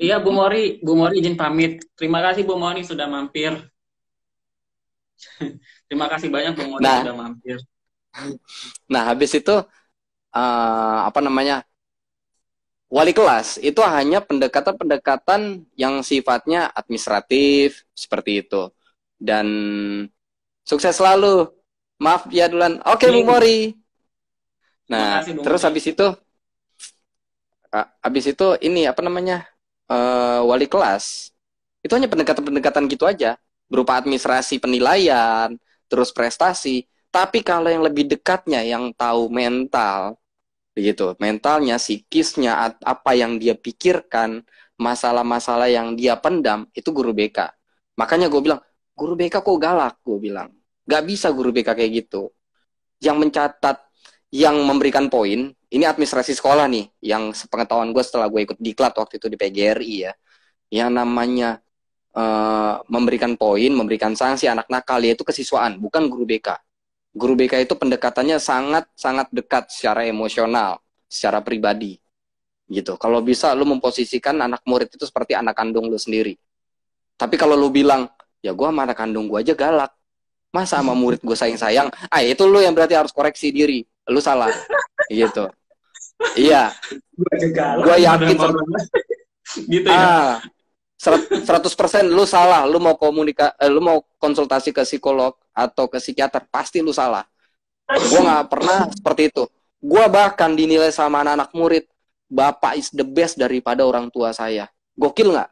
Iya, Bu Mori izin pamit. Terima kasih Bu Mori sudah mampir. Terima kasih banyak Bu Mori Nah, sudah mampir. habis itu apa namanya? Wali kelas itu hanya pendekatan-pendekatan yang sifatnya administratif seperti itu. Dan sukses selalu. Maaf ya duluan. Oke, Bu Nih, Mori. terima Nah, kasih Bu terus Mori. habis itu ini apa namanya? Wali kelas. Itu hanya pendekatan-pendekatan gitu aja, berupa administrasi penilaian, terus prestasi. Tapi kalau yang lebih dekatnya yang tahu mental, begitu, mentalnya, psikisnya, apa yang dia pikirkan, masalah-masalah yang dia pendam, itu guru BK. Makanya gue bilang, guru BK kok galak, gue bilang. Gak bisa guru BK kayak gitu. Yang mencatat, yang memberikan poin, ini administrasi sekolah nih, yang sepengetahuan gue setelah gue ikut diklat waktu itu di PGRI ya, yang namanya memberikan poin, memberikan sanksi anak nakal, yaitu kesiswaan, bukan guru BK. Guru BK itu pendekatannya sangat dekat secara emosional, secara pribadi, gitu. Kalau bisa lu memposisikan anak murid itu seperti anak kandung lu sendiri. Tapi kalau lu bilang, ya gue sama anak kandung gue aja galak, masa sama murid gue sayang-sayang, itu lu yang berarti harus koreksi diri, lu salah, gitu. Iya, Gue aja galak gue gimana yakin sama orang. Gitu ya. 100% lu salah. Lu mau konsultasi ke psikolog atau ke psikiater, pasti lu salah. Gue nggak pernah seperti itu. Gue bahkan dinilai sama anak-anak murid, bapak is the best daripada orang tua saya. Gokil nggak?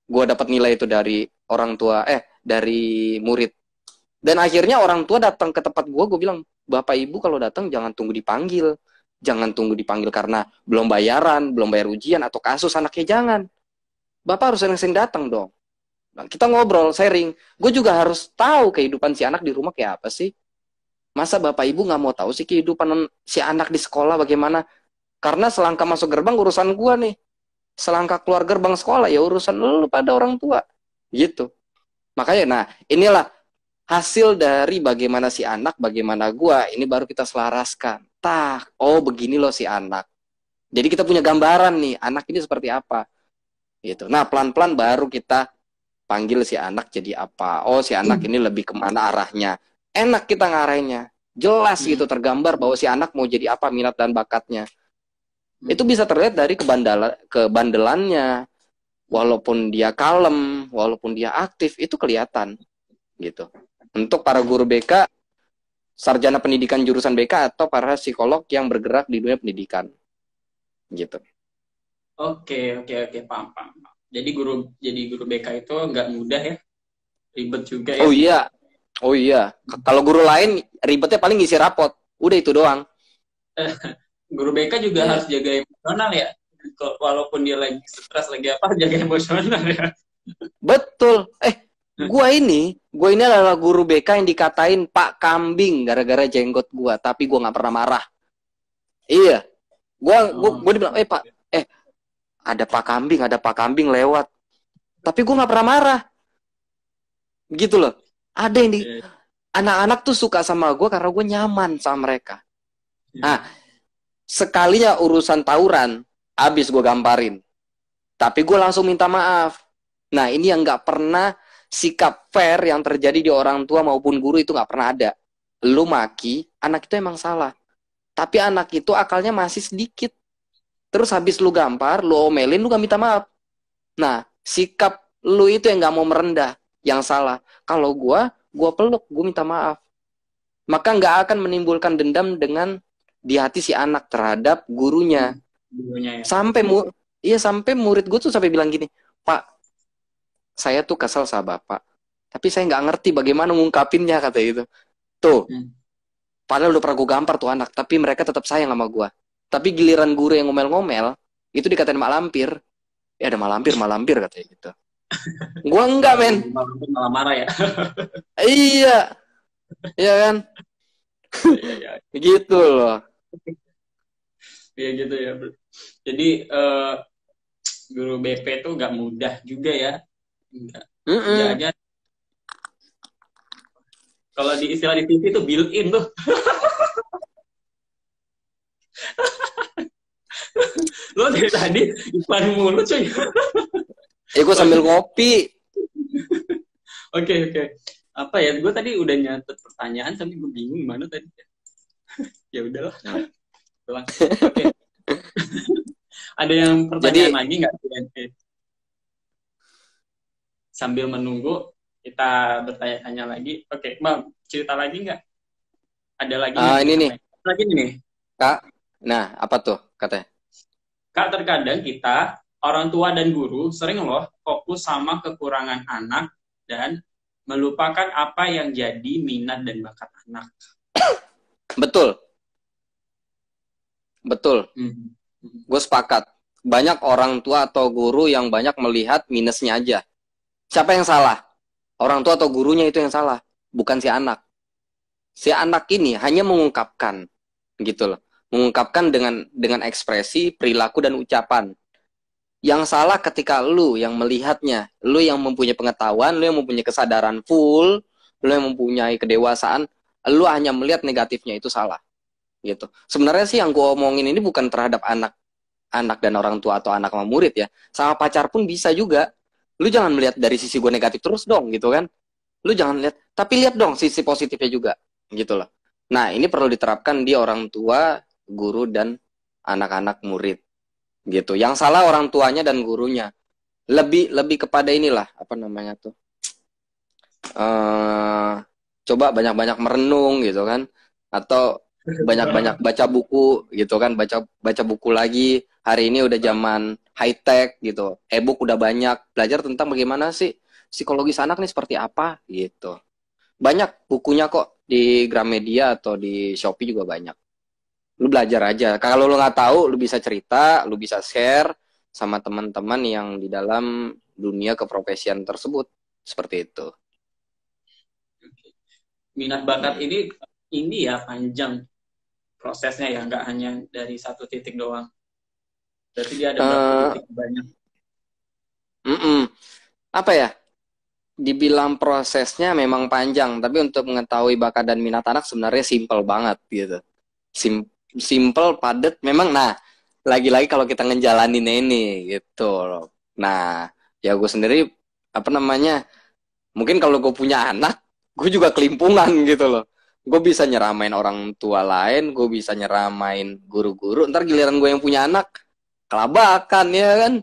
Gue dapat nilai itu dari orang tua, dari murid. Dan akhirnya orang tua datang ke tempat gue bilang, bapak ibu kalau datang jangan tunggu dipanggil. Jangan tunggu dipanggil karena belum bayaran, belum bayar ujian atau kasus anaknya, jangan. Bapak harus sering-sering datang dong. Nah, kita ngobrol, sharing. Gue juga harus tahu kehidupan si anak di rumah kayak apa sih. Masa bapak ibu nggak mau tahu sih kehidupan si anak di sekolah bagaimana? Karena selangkah masuk gerbang urusan gue nih. Selangkah keluar gerbang sekolah ya urusan lu pada orang tua. Gitu. Makanya, nah inilah hasil dari bagaimana si anak, bagaimana gua, ini baru kita selaraskan. Oh begini loh si anak. Jadi kita punya gambaran nih, anak ini seperti apa. Gitu. Nah, pelan-pelan baru kita panggil si anak jadi apa. Oh, si anak ini lebih kemana arahnya. Enak kita ngarahinnya. Jelas gitu, tergambar bahwa si anak mau jadi apa, minat dan bakatnya. Itu bisa terlihat dari kebandelannya. Walaupun dia kalem, walaupun dia aktif, itu kelihatan. Gitu. Untuk para guru BK, sarjana pendidikan jurusan BK atau para psikolog yang bergerak di dunia pendidikan, gitu. Oke, paham. Jadi guru BK itu nggak mudah ya, ribet juga ya. Oh iya. Kalau guru lain ribetnya paling ngisi rapot, udah itu doang. Guru BK juga harus jaga emosional ya, walaupun dia lagi stres lagi apa, jaga emosional ya. Betul. Gua ini adalah guru BK yang dikatain Pak Kambing gara-gara jenggot gua, tapi gua nggak pernah marah. Iya. Gua dibilang, Pak, ada Pak Kambing lewat. Tapi gua nggak pernah marah. Gitu loh. Ada yang anak-anak tuh suka sama gua karena gua nyaman sama mereka. Nah, sekalinya urusan tawuran, abis gua gamparin. Tapi gua langsung minta maaf. Nah, ini yang nggak pernah sikap fair yang terjadi di orang tua maupun guru itu nggak pernah ada. Lu maki, anak itu emang salah. Tapi anak itu akalnya masih sedikit. Terus habis lu gampar, lu omelin, lu gak minta maaf. Nah, sikap lu itu yang gak mau merendah, yang salah. Kalau gua peluk, gua minta maaf. Maka nggak akan menimbulkan dendam dengan di hati si anak terhadap gurunya. Ya. Sampai murid gue tuh sampai bilang gini, Pak, saya tuh kesel sama bapak, tapi saya nggak ngerti bagaimana ngungkapinnya, kata gitu. Tuh, padahal udah pernah gue gampar tuh anak, tapi mereka tetap sayang sama gue. Tapi giliran guru yang ngomel-ngomel, itu dikatain mak lampir. Ya ada mak lampir katanya gitu. Gue enggak, men. Malah marah ya. Iya kan? Iya. Gitu loh. Iya gitu ya. Jadi guru BP tuh nggak mudah juga ya. Enggak aja. Kalau di istilah di TV itu built-in tuh. Lo dari tadi iklan mulu cuy. Gue sambil ngopi. Oke. Apa ya? Gue tadi udah nyatet pertanyaan tapi gue bingung mana tadi. Ya udahlah. Oke. Ada yang pertanyaan lagi nggak? Sambil menunggu kita bertanya-tanya lagi. Oke, Bang, cerita lagi nggak? Ada lagi? Ini nih. Lagi nih. Kak, nah apa tuh katanya? Kak, terkadang kita, orang tua dan guru, sering loh fokus sama kekurangan anak dan melupakan apa yang jadi minat dan bakat anak. Betul. Gue sepakat. Banyak orang tua atau guru yang banyak melihat minusnya aja. Siapa yang salah? Orang tua atau gurunya itu yang salah, bukan si anak. Si anak ini hanya mengungkapkan, gitu loh. Mengungkapkan dengan ekspresi, perilaku, dan ucapan. Yang salah ketika lu yang melihatnya, lu yang mempunyai pengetahuan, lu yang mempunyai kesadaran full, lu yang mempunyai kedewasaan, lu hanya melihat negatifnya, itu salah. Gitu. Sebenarnya sih yang gue omongin ini bukan terhadap anak dan orang tua atau anak sama murid ya. Sama pacar pun bisa juga. Lu jangan melihat dari sisi gue negatif terus dong, gitu kan. Lu jangan lihat, tapi lihat dong sisi positifnya juga, gitu loh. Nah, ini perlu diterapkan di orang tua, guru, dan anak-anak murid gitu. Yang salah orang tuanya dan gurunya. Lebih kepada inilah apa namanya tuh. Coba banyak-banyak merenung gitu kan, atau banyak-banyak baca buku gitu kan, baca buku lagi. Hari ini udah zaman high tech gitu, e-book udah banyak, belajar tentang bagaimana sih psikologis anak nih seperti apa gitu. Banyak bukunya kok di Gramedia atau di Shopee juga banyak. Lu belajar aja. Kalau lu nggak tahu, lu bisa cerita, lu bisa share sama teman-teman yang di dalam dunia keprofesian tersebut. Seperti itu. Minat bakat ini ya panjang prosesnya ya, nggak hanya dari satu titik doang. Berarti dia ada berapa titik banyak. Apa ya? Dibilang prosesnya memang panjang, tapi untuk mengetahui bakat dan minat anak sebenarnya simple banget gitu. Simple, padat, memang. Nah, lagi-lagi kalau kita ngejalanin ini gitu loh. Nah, ya gue sendiri apa namanya? Mungkin kalau gue punya anak, gue juga kelimpungan gitu loh. Gue bisa nyeramain orang tua lain, gue bisa nyeramain guru-guru. Ntar giliran gue yang punya anak, kelabakan ya kan.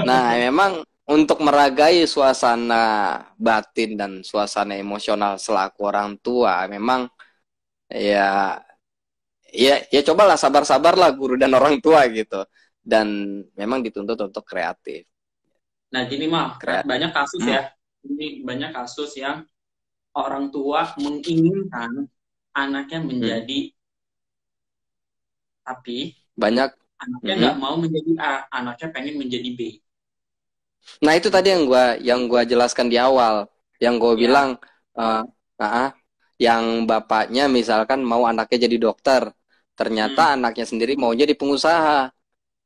Nah, memang untuk meragai suasana batin dan suasana emosional selaku orang tua, memang ya cobalah sabar-sabarlah guru dan orang tua gitu. Dan memang dituntut untuk kreatif. Nah, gini mah banyak kasus ya. Ini banyak kasus yang orang tua menginginkan anaknya menjadi, tapi banyak anaknya nggak mau menjadi A, anaknya pengen menjadi B. Nah, itu tadi yang gua jelaskan di awal, yang gue bilang yang bapaknya misalkan mau anaknya jadi dokter, ternyata anaknya sendiri mau jadi pengusaha.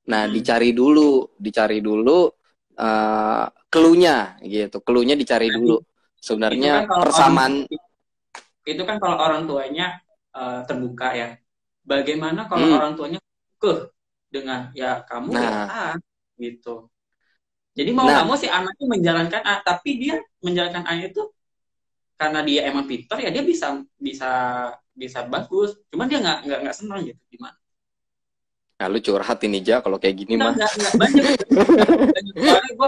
Nah, dicari dulu clue-nya gitu. Clue-nya dicari dulu. Sebenarnya persamaan itu kan kalau orang tuanya terbuka ya. Bagaimana kalau orang tuanya dengan ya kamu ya A gitu. Jadi mau nggak mau si anaknya menjalankan A, tapi dia menjalankan A itu karena dia emang pintar ya dia bisa bagus. Cuman dia nggak senang gitu, gimana? Nah, lu curhat ini Ja kalau kayak gini mah. Nggak banyak.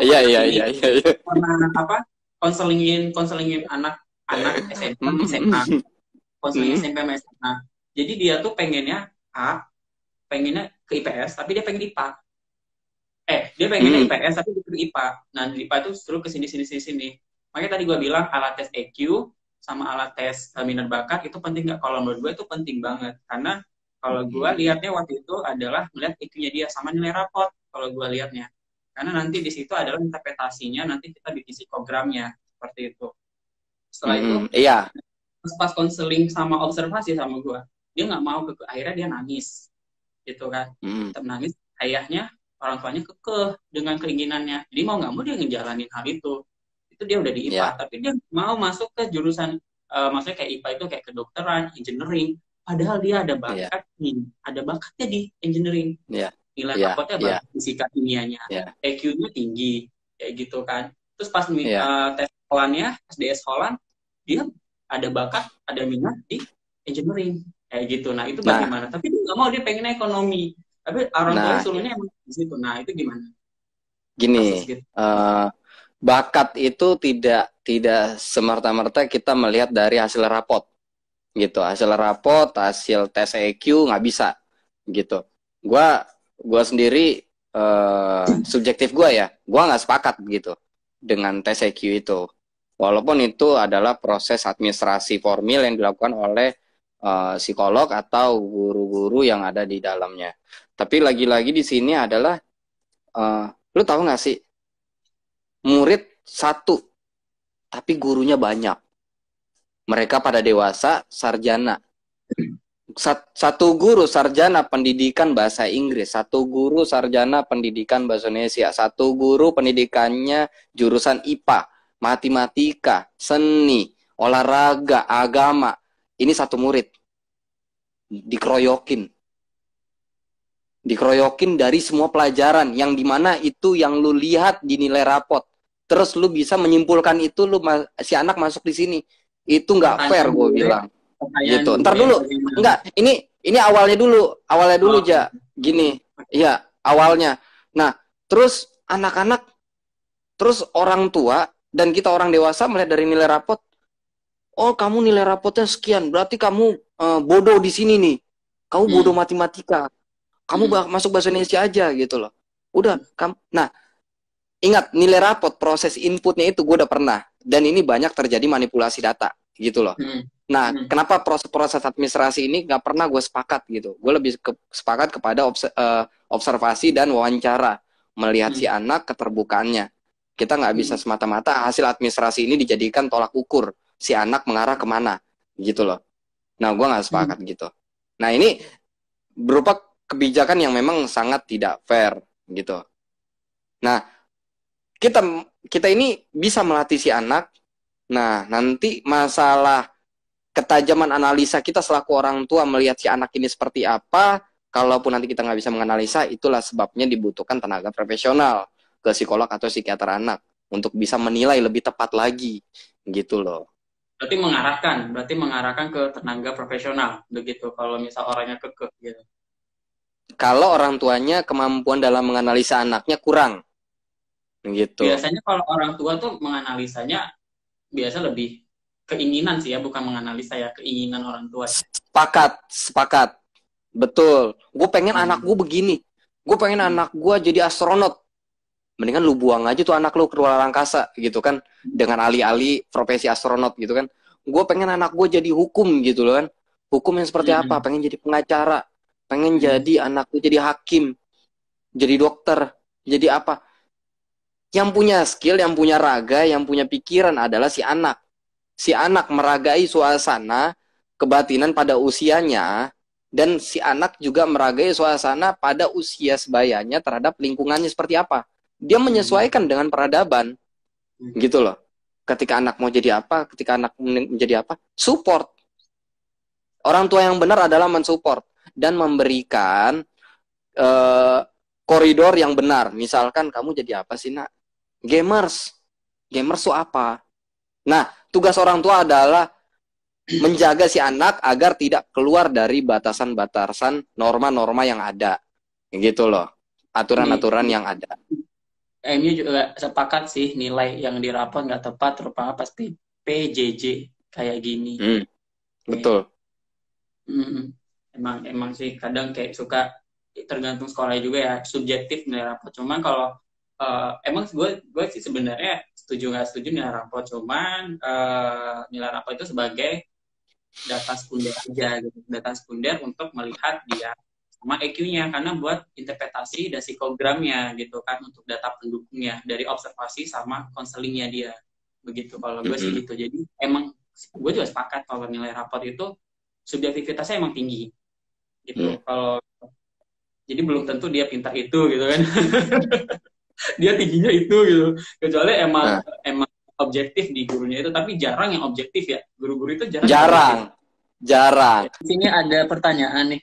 Iya. Pernah konselingin anak SMP, SMA, konselingin SMP, SMA. Jadi dia tuh pengennya A, pengennya ke IPS, tapi dia pengen IPA. Dia pengennya IPS tapi dia pengen IPA. Nah, di IPA itu suruh ke sini. Makanya tadi gue bilang alat tes EQ sama alat tes minat bakat itu penting nggak? Kalau menurut gue itu penting banget. Karena kalau gue lihatnya waktu itu adalah melihat EQ-nya dia sama nilai rapot. Kalau gue lihatnya. Karena nanti di situ adalah interpretasinya, nanti kita bikin psikogramnya. Seperti itu. Setelah itu, pas konseling sama observasi sama gue, dia nggak mau, akhirnya dia nangis. Gitu kan. Tetap nangis, ayahnya, orang tuanya kekeh dengan keinginannya. Jadi mau nggak mau dia ngejalanin hal itu. Itu dia udah di IPA, tapi dia mau masuk ke jurusan, maksudnya kayak IPA itu kayak kedokteran, engineering. Padahal dia ada bakat ada bakatnya di engineering. Nilai rapotnya bagus, fisika kimianya, EQ-nya tinggi, kayak gitu kan. Terus pas tes sekolahnya, pas DS Holland, dia ada bakat, ada minat di engineering, kayak gitu. Nah itu bagaimana? Tapi dia nggak mau, dia pengen ekonomi. Tapi orang tua suruhnya emang di situ. Nah itu gimana? Gini, bakat itu tidak semerta-merta kita melihat dari hasil rapot, gitu. Hasil rapot, hasil tes EQ nggak bisa, gitu. Gua sendiri subjektif gua nggak sepakat gitu dengan tes EQ itu. Walaupun itu adalah proses administrasi formil yang dilakukan oleh psikolog atau guru-guru yang ada di dalamnya. Tapi lagi-lagi di sini adalah, lu tahu nggak sih, murid satu, tapi gurunya banyak. Mereka pada dewasa, sarjana. Satu guru sarjana pendidikan bahasa Inggris, satu guru sarjana pendidikan bahasa Indonesia, satu guru pendidikannya jurusan IPA, matematika, seni, olahraga, agama. Ini satu murid. Dikeroyokin dari semua pelajaran, yang dimana itu yang lu lihat di nilai rapot, terus lu bisa menyimpulkan itu si anak masuk di sini. Itu nggak fair, gue bilang gitu. Ntar dulu, enggak, ini awalnya dulu Ja. gini, ya awalnya. Nah, terus anak-anak, terus orang tua dan kita orang dewasa melihat dari nilai rapot, oh kamu nilai rapotnya sekian, berarti kamu bodoh di sini nih, kamu bodoh matematika, kamu masuk bahasa Indonesia aja gitu loh. Udah, kamu. Nah, ingat nilai rapot, proses inputnya itu gue udah pernah, dan ini banyak terjadi manipulasi data gitu loh. Nah, kenapa proses administrasi ini nggak pernah gue sepakat gitu? Gue lebih sepakat kepada observasi dan wawancara, melihat si anak keterbukaannya. Kita nggak bisa semata-mata hasil administrasi ini dijadikan tolak ukur si anak mengarah kemana gitu loh. Nah, gue nggak sepakat gitu. Nah, ini berupa kebijakan yang memang sangat tidak fair gitu. Nah, kita ini bisa melatih si anak. Nah, nanti masalah ketajaman analisa kita selaku orang tua melihat si anak ini seperti apa, kalaupun nanti kita nggak bisa menganalisa, itulah sebabnya dibutuhkan tenaga profesional ke psikolog atau psikiater anak untuk bisa menilai lebih tepat lagi gitu loh. Berarti mengarahkan ke tenaga profesional begitu kalau misal orangnya kekeh gitu. Kalau orang tuanya kemampuan dalam menganalisa anaknya kurang gitu. Biasanya kalau orang tua tuh menganalisanya biasa lebih keinginan sih ya, bukan menganalisa ya, keinginan orang tua. Sepakat. Betul. Gue pengen anak gue begini. Gue pengen anak gue jadi astronot. Mendingan lu buang aja tuh anak lu ke luar angkasa gitu kan, dengan alih-alih profesi astronot gitu kan. Gue pengen anak gue jadi hukum gitu loh kan. Hukum yang seperti apa? Pengen jadi pengacara. Pengen jadi anak gue jadi hakim. Jadi dokter. Jadi apa? Yang punya skill, yang punya raga, yang punya pikiran adalah si anak. Si anak meragai suasana kebatinan pada usianya, dan si anak juga meragai suasana pada usia sebayanya terhadap lingkungannya seperti apa. Dia menyesuaikan dengan peradaban. Gitu loh. Ketika anak mau jadi apa, ketika anak menjadi apa, support. Orang tua yang benar adalah mensupport dan memberikan koridor yang benar. Misalkan kamu jadi apa sih, nak? Gamers tuh apa? Nah, tugas orang tua adalah menjaga si anak agar tidak keluar dari batasan-batasan norma-norma yang ada. Gitu loh. Aturan-aturan yang ada. MU juga sepakat sih, nilai yang dirapot nggak tepat, terutama pasti PJJ kayak gini. Betul. Emang sih kadang kayak suka tergantung sekolah juga ya, subjektif nilai rapot. Cuman kalau emang gue sih sebenarnya setuju nggak setuju nilai rapot, cuman nilai rapot itu sebagai data sekunder aja gitu, data sekunder untuk melihat dia sama EQ-nya, karena buat interpretasi dan psikogramnya gitu kan, untuk data pendukungnya dari observasi sama konselingnya dia begitu. Kalau gue sih gitu. Jadi emang gue juga sepakat kalau nilai rapot itu subjektivitasnya emang tinggi gitu. Kalau jadi belum tentu dia pintar itu gitu kan. Dia tingginya itu gitu, kecuali emang objektif di gurunya itu, tapi jarang yang objektif ya, guru-guru itu jarang. Di sini ada pertanyaan nih,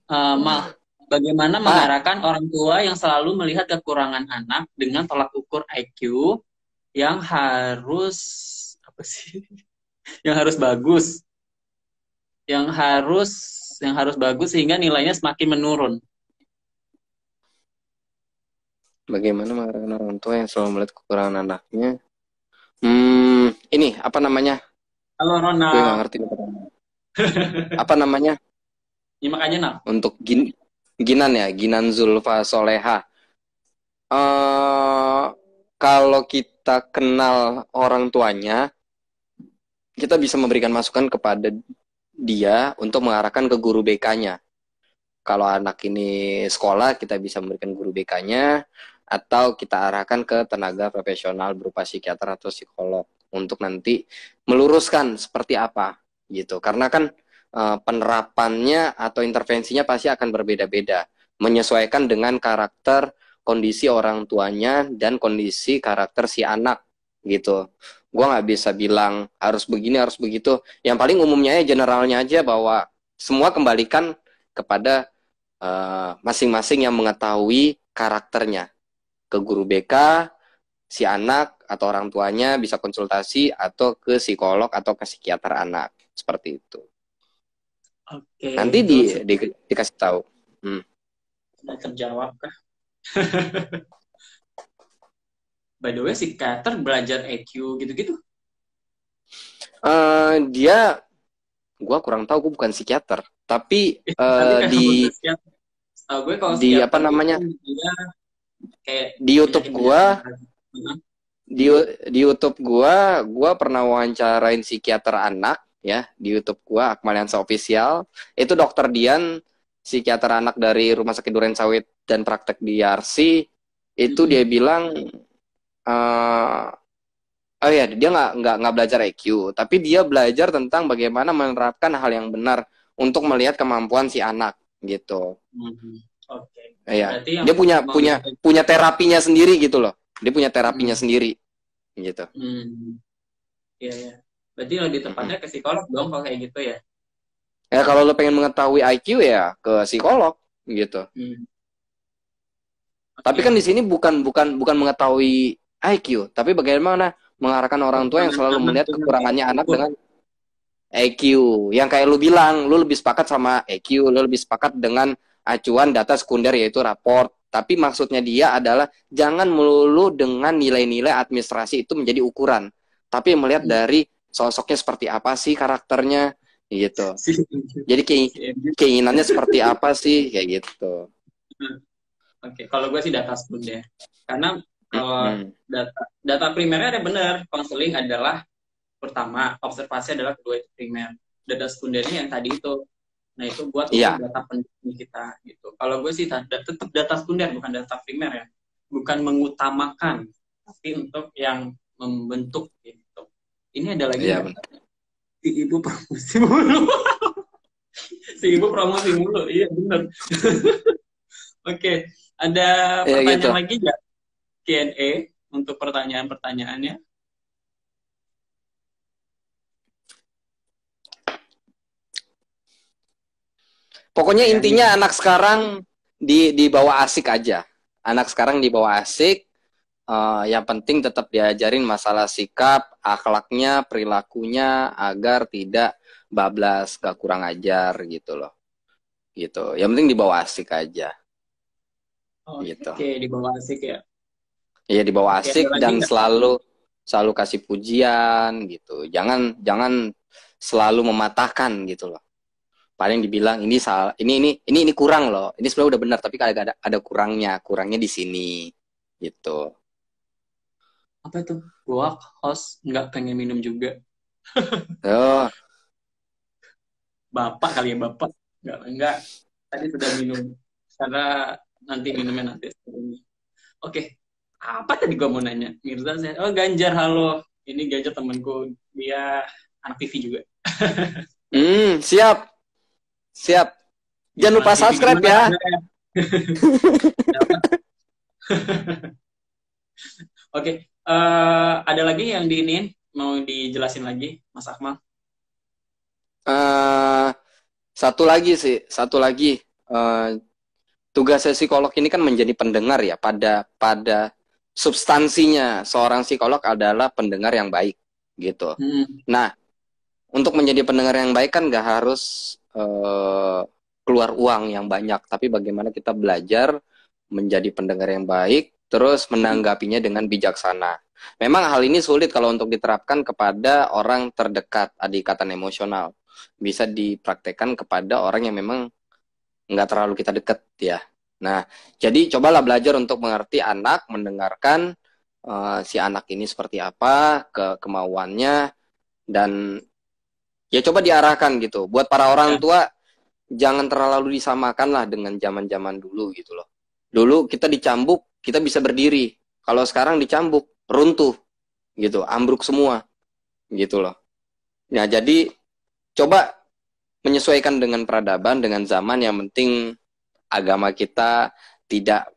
Mal, bagaimana mengarahkan orang tua yang selalu melihat kekurangan anak dengan tolak ukur IQ yang harus apa sih, yang harus bagus, yang harus bagus sehingga nilainya semakin menurun. Bagaimana mengarahkan orang tua yang selalu melihat kekurangan anaknya? Ini apa namanya? Halo Ronald. Gue nggak ngerti. Apa namanya? Nyimak aja, Nal. Untuk Ginan ya, Ginan Zulfa Soleha. Kalau kita kenal orang tuanya, kita bisa memberikan masukan kepada dia untuk mengarahkan ke guru BK-nya. Kalau anak ini sekolah, kita bisa memberikan guru BK-nya, atau kita arahkan ke tenaga profesional berupa psikiater atau psikolog untuk nanti meluruskan seperti apa gitu. Karena kan penerapannya atau intervensinya pasti akan berbeda-beda, menyesuaikan dengan karakter, kondisi orang tuanya dan kondisi karakter si anak gitu. Gua nggak bisa bilang harus begini harus begitu. Yang paling umumnya ya, generalnya aja, bahwa semua kembalikan kepada masing-masing yang mengetahui karakternya. Ke guru BK, si anak atau orang tuanya bisa konsultasi, atau ke psikolog atau ke psikiater anak, seperti itu. Oke. Nanti dikasih tahu. Nggak terjawab kah? By the way, psikiater belajar EQ gitu-gitu. Dia, gua kurang tahu, gua bukan psikiater. Tapi Tapi kayak di psikiater. Setahu gue kalau di apa psikiater itu namanya dia kayak di YouTube gua penyakit-penyakit. Heeh. di di YouTube gua pernah wawancarain psikiater anak ya di YouTube gua Akmaliansa Official. Itu Dokter Dian, psikiater anak dari Rumah Sakit Duren Sawit dan praktek di RC. Itu dia bilang eh oh ya, dia nggak belajar EQ, tapi dia belajar tentang bagaimana menerapkan hal yang benar untuk melihat kemampuan si anak gitu. Oke. Iya, Berarti yang dia punya terapinya sendiri gitu loh. Dia punya terapinya sendiri gitu. Iya, ya. Berarti lebih tepatnya ke psikolog dong kalau kayak gitu ya. Ya kalau lo pengen mengetahui IQ ya ke psikolog gitu. Tapi kan di sini bukan mengetahui IQ, tapi bagaimana mengarahkan orang tua yang selalu melihat kekurangannya anak dengan EQ. Yang kayak lu bilang, lu lebih sepakat sama EQ, lu lebih sepakat dengan acuan data sekunder yaitu raport. Tapi maksudnya dia adalah jangan melulu dengan nilai-nilai administrasi itu menjadi ukuran. Tapi melihat dari sosoknya seperti apa sih karakternya gitu. Jadi keinginannya seperti apa sih kayak gitu. Oke, kalau gue sih data sekunder. Karena kalau data primernya ada benar, konseling adalah pertama, observasi adalah kedua itu primer. Data sekundernya yang tadi itu. Nah, itu buat data pendidikan kita gitu. Kalau gue sih tetap data sekunder bukan data primer ya. Bukan mengutamakan, tapi untuk yang membentuk gitu. Ini ada lagi si ibu promosi mulu. Si ibu promosi mulu, iya benar. Oke, ada pertanyaan lagi nggak? Q&A untuk pertanyaan-pertanyaannya. Pokoknya intinya anak sekarang dibawa asik aja. Anak sekarang dibawa asik. Yang penting tetap diajarin masalah sikap, akhlaknya, perilakunya agar tidak bablas, gak kurang ajar gitu loh. Gitu. Yang penting dibawa asik aja. Gitu. Oke, dibawa asik ya. Iya, dibawa asik dan selalu kasih pujian gitu. Jangan selalu mematahkan gitu loh. Paling dibilang ini salah, ini kurang loh. Ini sebenarnya udah benar tapi ada kurangnya di sini gitu. Apa itu? Gua host nggak pengen minum juga. Oh. Bapak kali ya, Bapak. Enggak. Tadi sudah minum. Karena nanti minumnya nanti. Oke. Apa tadi gua mau nanya? Mirza, oh Ganjar, halo. Ini Ganjar temanku. Dia anak TV juga. Siap. Jangan lupa subscribe ya. Oke. Ada lagi yang diinin? Mau dijelasin lagi, Mas Akmal? Satu lagi. Tugasnya psikolog ini kan menjadi pendengar ya. Pada substansinya seorang psikolog adalah pendengar yang baik gitu. Nah, untuk menjadi pendengar yang baik kan nggak harus keluar uang yang banyak, tapi bagaimana kita belajar menjadi pendengar yang baik, terus menanggapinya dengan bijaksana. Memang hal ini sulit kalau untuk diterapkan kepada orang terdekat, ada ikatan emosional. Bisa dipraktekkan kepada orang yang memang nggak terlalu kita dekat ya. Nah, jadi cobalah belajar untuk mengerti anak, mendengarkan si anak ini seperti apa, kemauannya, dan ya coba diarahkan gitu. Buat para orang tua, jangan terlalu disamakan lah dengan zaman-zaman dulu gitu loh. Dulu kita dicambuk, kita bisa berdiri. Kalau sekarang dicambuk, runtuh gitu, ambruk semua gitu loh. Nah, jadi coba menyesuaikan dengan peradaban, dengan zaman. Yang penting agama kita tidak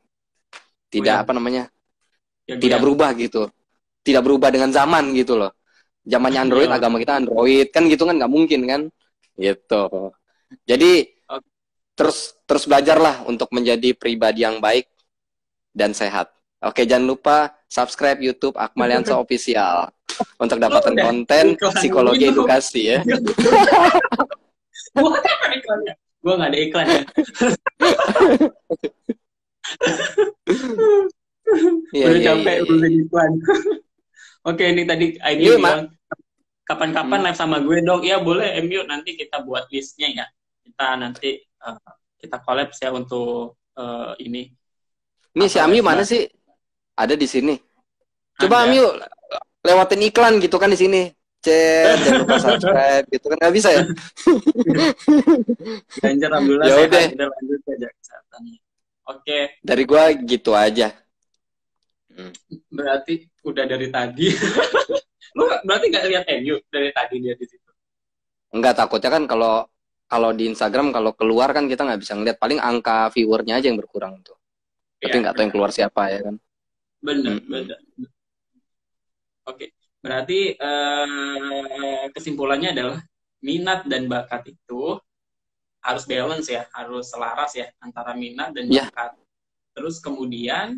tidak berubah gitu, tidak berubah dengan zaman gitu loh. Zamannya Android, agama kita Android kan gitu kan, nggak mungkin kan gitu. Jadi terus belajarlah untuk menjadi pribadi yang baik dan sehat. Oke, jangan lupa subscribe YouTube Akmaliansa Official untuk dapatkan konten psikologi edukasi ya. Gua apa iklannya? Gua nggak ada iklan ya. Udah iya, capek iya. urusin iklan. Oke, ini tadi Aimi Iya, Mak. bilang kapan-kapan live sama gue dong. Iya boleh, Emil, nanti kita buat listnya ya. Kita nanti kita collab ya untuk ini Ini si apa Amyu live mana bar. sih? Ada di sini. Coba Ada. Amyu lewatin iklan gitu kan di sini. Chat, jangan lupa subscribe gitu kan nggak bisa ya? Ganjar alhamdulillah Ya sehat, udah, kita lanjut aja kesehatannya. Oke, dari gua gitu aja. Hmm. berarti udah dari tadi. Lu berarti nggak lihat MU dari tadi dia di situ. Enggak, takutnya kan kalau kalau di Instagram kalau keluar kan kita nggak bisa ngeliat, paling angka viewernya aja yang berkurang tuh. Tapi Iya, nggak tahu yang benar. keluar siapa ya kan. Benar, Mm-mm. benar. Oke, berarti kesimpulannya adalah minat dan bakat itu harus balance ya, harus selaras ya antara minat dan Ya, bakat. Terus kemudian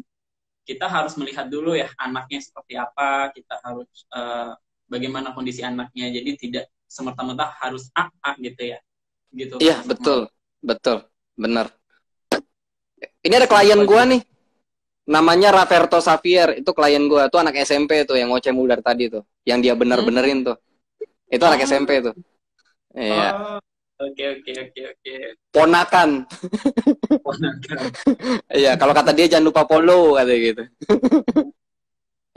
kita harus melihat dulu ya anaknya seperti apa, kita harus bagaimana kondisi anaknya. Jadi tidak semerta-merta harus A gitu ya. Gitu iya Mas Akmal. betul, betul, bener. Ini ada klien gua nih, namanya Raverto Xavier, itu klien gua tuh anak SMP tuh yang ngoceh mulu dari tadi tuh, yang dia bener-benerin tuh, itu anak Oh, SMP tuh. Iya, oh, oke oke oke oke. ponakan. Ponakan. Iya, kalau kata dia jangan lupa follow katanya gitu.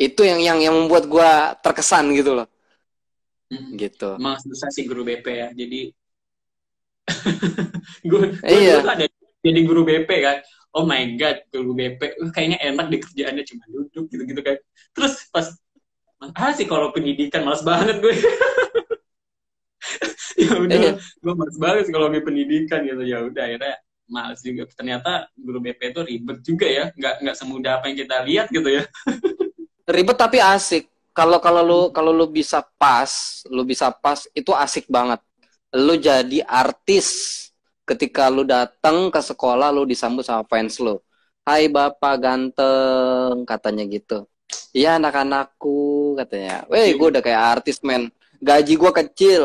Itu yang membuat gua terkesan gitu loh. Gitu. Emang susah sih guru BP ya. Jadi gue dulu tuh Iya, ada jadi guru BP kan. Oh my god, guru BP kayaknya enak di kerjaannya cuma duduk gitu-gitu kan. Terus pas sih kalau pendidikan malas banget gue. Ya udah, iya. gue malas banget sih kalau di pendidikan gitu. Ya udah akhirnya malas juga. Ternyata guru BP itu ribet juga ya. Nggak semudah apa yang kita lihat gitu ya. Ribet tapi asik. Kalau lu bisa pas itu asik banget. Lu jadi artis ketika lu datang ke sekolah lu disambut sama fans lu. Hai Bapak ganteng katanya gitu. Iya anak-anakku katanya. Weh, gue udah kayak artis men. Gaji gue kecil,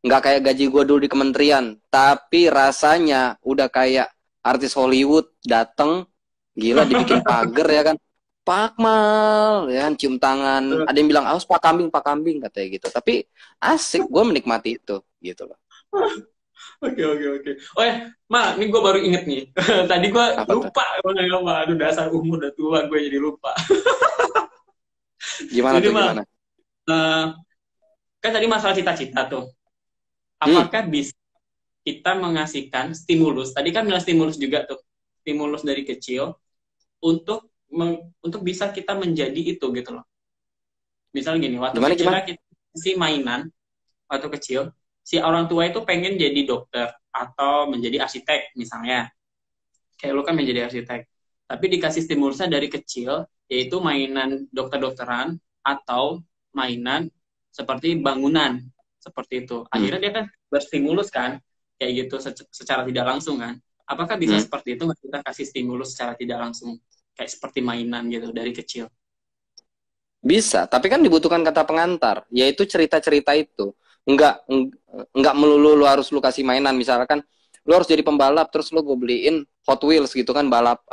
nggak kayak gaji gue dulu di kementerian, tapi rasanya udah kayak artis Hollywood dateng, gila dibikin pagar ya kan, Pak Akmal ya kan, cium tangan, ada yang bilang awas Pak Kambing katanya gitu, tapi asik, gue menikmati itu gitu loh. Oke oke oke. Oh ya, Ma, ini gue baru inget nih. Tadi gue Apa tuh? lupa. Aduh dasar umur udah tua gue jadi lupa. Gimana Jadi tuh mah, gimana? kan tadi masalah cita-cita tuh. Hmm, Apakah bisa kita mengasihkan stimulus? Tadi kan bilang stimulus juga tuh. Stimulus dari kecil untuk bisa kita menjadi itu gitu loh. Misal gini, waktu gimana kecil gimana? kita si mainan waktu kecil, si orang tua itu pengen jadi dokter atau menjadi arsitek misalnya. Kayak lu kan menjadi arsitek. Tapi dikasih stimulusnya dari kecil, yaitu mainan dokter-dokteran atau mainan seperti bangunan. Seperti itu. Hmm. Akhirnya dia kan berstimulus kan, kayak gitu secara tidak langsung kan. Apakah bisa Hmm. seperti itu nggak kita kasih stimulus secara tidak langsung? Kayak seperti mainan gitu dari kecil. Bisa, tapi kan dibutuhkan kata pengantar, yaitu cerita-cerita itu. Enggak melulu lu harus lu kasih mainan, misalkan lu harus jadi pembalap terus lu gue beliin Hot Wheels gitu kan, balap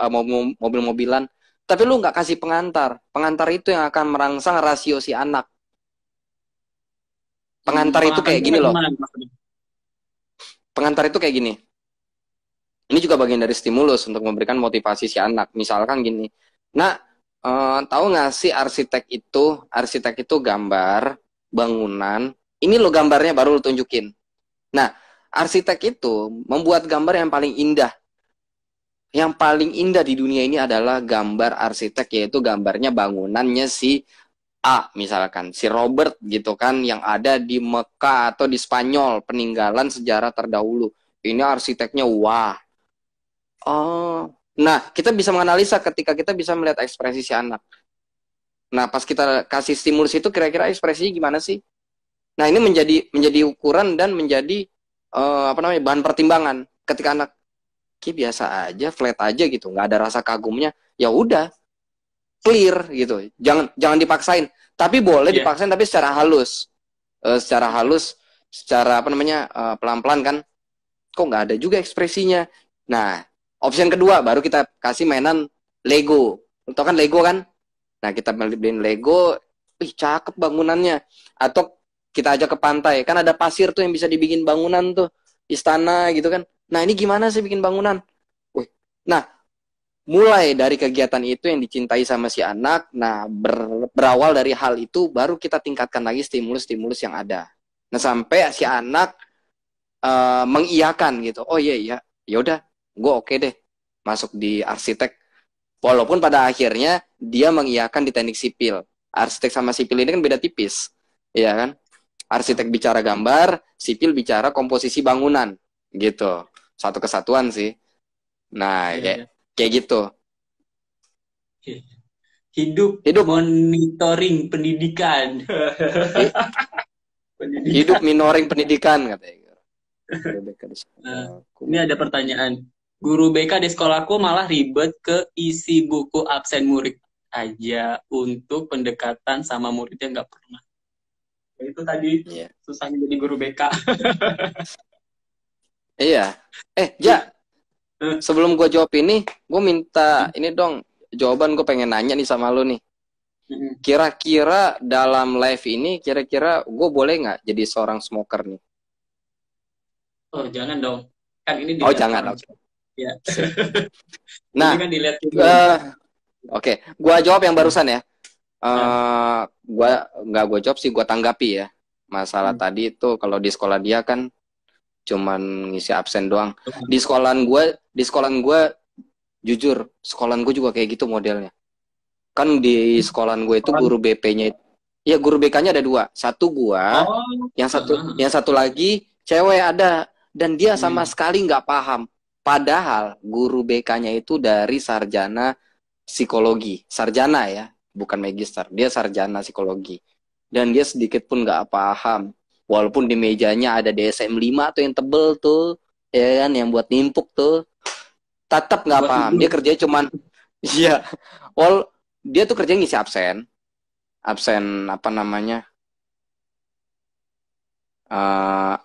mobil-mobilan. Tapi lu nggak kasih pengantar. Pengantar itu yang akan merangsang rasio si anak. Pengantar itu kayak gini loh. Gimana maksudnya? Pengantar itu kayak gini. Ini juga bagian dari stimulus untuk memberikan motivasi si anak. Misalkan gini. Nah, tahu nggak sih arsitek itu gambar bangunan. Ini lo gambarnya baru lo tunjukin. Nah, arsitek itu membuat gambar yang paling indah. Yang paling indah di dunia ini adalah gambar arsitek, yaitu gambarnya bangunannya si A, misalkan si Robert gitu kan, yang ada di Mekah atau di Spanyol, peninggalan sejarah terdahulu. Ini arsiteknya wah. Oh, nah kita bisa menganalisa ketika kita bisa melihat ekspresi si anak. Nah, pas kita kasih stimulus itu kira-kira ekspresinya gimana sih? Nah, ini menjadi ukuran dan menjadi bahan pertimbangan ketika anak biasa aja, flat aja gitu, nggak ada rasa kagumnya, ya udah clear gitu. Jangan dipaksain. Tapi boleh Iya. dipaksain tapi secara halus. Secara pelan-pelan kan. Kok nggak ada juga ekspresinya. Nah, option kedua baru kita kasih mainan Lego. Lo tau kan Lego kan? Nah, kita beliin Lego, ih cakep bangunannya. Atau kita ajak ke pantai, kan ada pasir tuh yang bisa dibikin bangunan tuh, istana gitu kan. Nah, ini gimana sih bikin bangunan? Wih. Nah, mulai dari kegiatan itu yang dicintai sama si anak, nah berawal dari hal itu baru kita tingkatkan lagi stimulus-stimulus yang ada. Nah, sampai si anak mengiyakan gitu. Oh iya iya, ya udah, gue oke deh masuk di arsitek. Walaupun pada akhirnya dia mengiyakan di teknik sipil. Arsitek sama sipil ini kan beda tipis, ya kan? Arsitek bicara gambar, sipil bicara komposisi bangunan, gitu. Satu kesatuan sih. Nah, Iya, iya. kayak gitu. Hidup Hidup monitoring pendidikan. hi- hidup Pendidikan. minoring pendidikan katanya. Nah, ini ada pertanyaan. Guru BK di sekolahku malah ribet ke isi buku absen murid aja untuk pendekatan sama muridnya nggak pernah. Itu tadi Iya. susahnya jadi guru BK. Iya. Ja, sebelum gue jawab ini, gue minta ini dong jawaban. Gue pengen nanya nih sama lo nih. Kira-kira dalam live ini, kira-kira gue boleh nggak jadi seorang smoker nih? Oh, jangan dong. Kan ini Oh, dilihat jangan. orang. Okay. Ya. Nah, ini kan dilihat oke. Gua jawab yang barusan ya. Gue jawab sih, gue tanggapi ya. Masalah tadi itu kalau di sekolah dia kan cuman ngisi absen doang. Di sekolahan gue jujur, sekolahan gue juga kayak gitu modelnya. Kan di sekolahan gue itu guru BP-nya, ya guru BK-nya ada 2. Satu gua, yang satu lagi cewek ada, dan dia sama sekali nggak paham. Padahal guru BK-nya itu dari sarjana psikologi, sarjana ya, bukan magister, dia sarjana psikologi, dan dia sedikit pun nggak paham. Walaupun di mejanya ada DSM-5 tuh yang tebel tuh, ya kan, yang buat nimpuk tuh, tetap nggak paham. Dia kerjanya cuman, iya, dia tuh kerja ngisi absen apa namanya,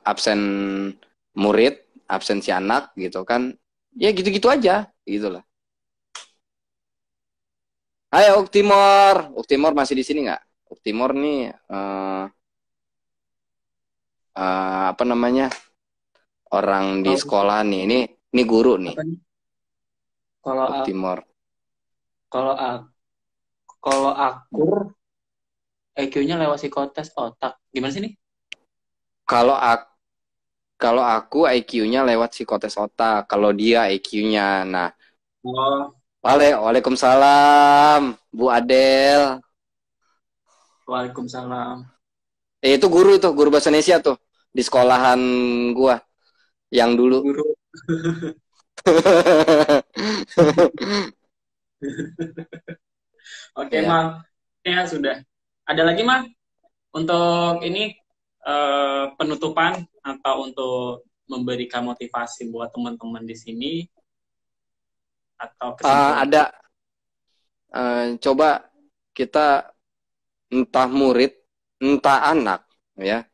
absen murid, absen si anak gitu kan, ya gitu-gitu aja gitu lah. Hai Uktimor masih di sini nggak? Uktimor nih apa namanya, orang di sekolah nih, ini guru nih. Kalau Uktimor. Kalau aku EQ-nya lewat psikotes otak. Gimana sih nih? Kalau aku IQ-nya lewat psikotes otak. Kalau dia IQ-nya, nah. Waalaikumsalam, Bu Adel. Waalaikumsalam. Itu guru bahasa Indonesia tuh di sekolahan gua yang dulu. Guru. Oke, ya. Mal. Ya sudah. Ada lagi, Mal? Untuk ini penutupan atau untuk memberikan motivasi buat teman-teman di sini atau kesimpulan? Ada. Coba kita, entah murid, entah anak, ya.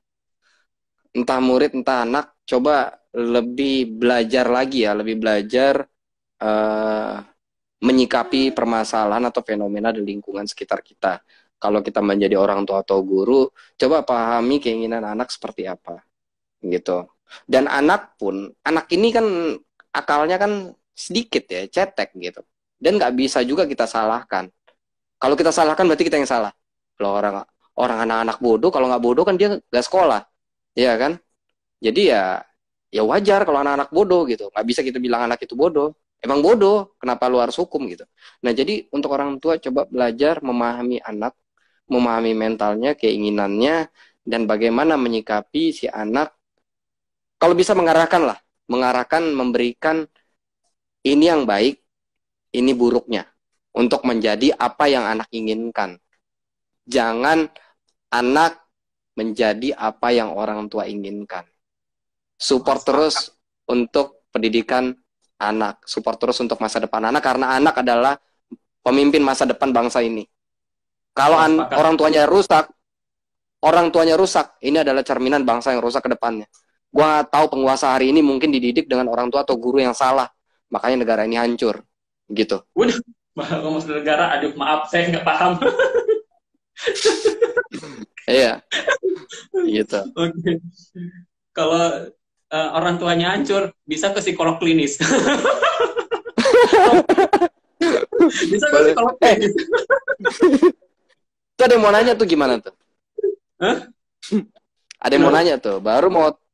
Entah murid, entah anak, coba lebih belajar lagi ya, lebih belajar menyikapi permasalahan atau fenomena di lingkungan sekitar kita. Kalau kita menjadi orang tua atau guru, coba pahami keinginan anak seperti apa, gitu. Dan anak ini kan akalnya kan sedikit ya, cetek gitu. Dan nggak bisa juga kita salahkan. Kalau kita salahkan berarti kita yang salah. Kalau orang anak-anak bodoh, kalau nggak bodoh kan dia nggak sekolah, ya kan? Jadi ya wajar kalau anak-anak bodoh gitu. Nggak bisa kita bilang anak itu bodoh. Emang bodoh, kenapa lu harus hukum gitu. Nah, jadi untuk orang tua coba belajar memahami anak, memahami mentalnya, keinginannya, dan bagaimana menyikapi si anak. Kalau bisa mengarahkan, memberikan ini yang baik, ini buruknya, untuk menjadi apa yang anak inginkan. Jangan anak menjadi apa yang orang tua inginkan. Support terus untuk pendidikan anak, support terus untuk masa depan anak, karena anak adalah pemimpin masa depan bangsa ini. Kalau orang tuanya rusak, ini adalah cerminan bangsa yang rusak ke depannya. Gua tahu penguasa hari ini mungkin dididik dengan orang tua atau guru yang salah, makanya negara ini hancur, gitu. Bahasa ngomong negara, aduh maaf saya nggak paham. Iya, gitu. Oke. Kalau orang tuanya hancur, bisa ke psikolog klinis. Bisa ke Boleh. psikolog klinis. Tuh ada yang mau nanya tuh gimana tuh? Hah? Ada yang mau Kenapa? nanya tuh.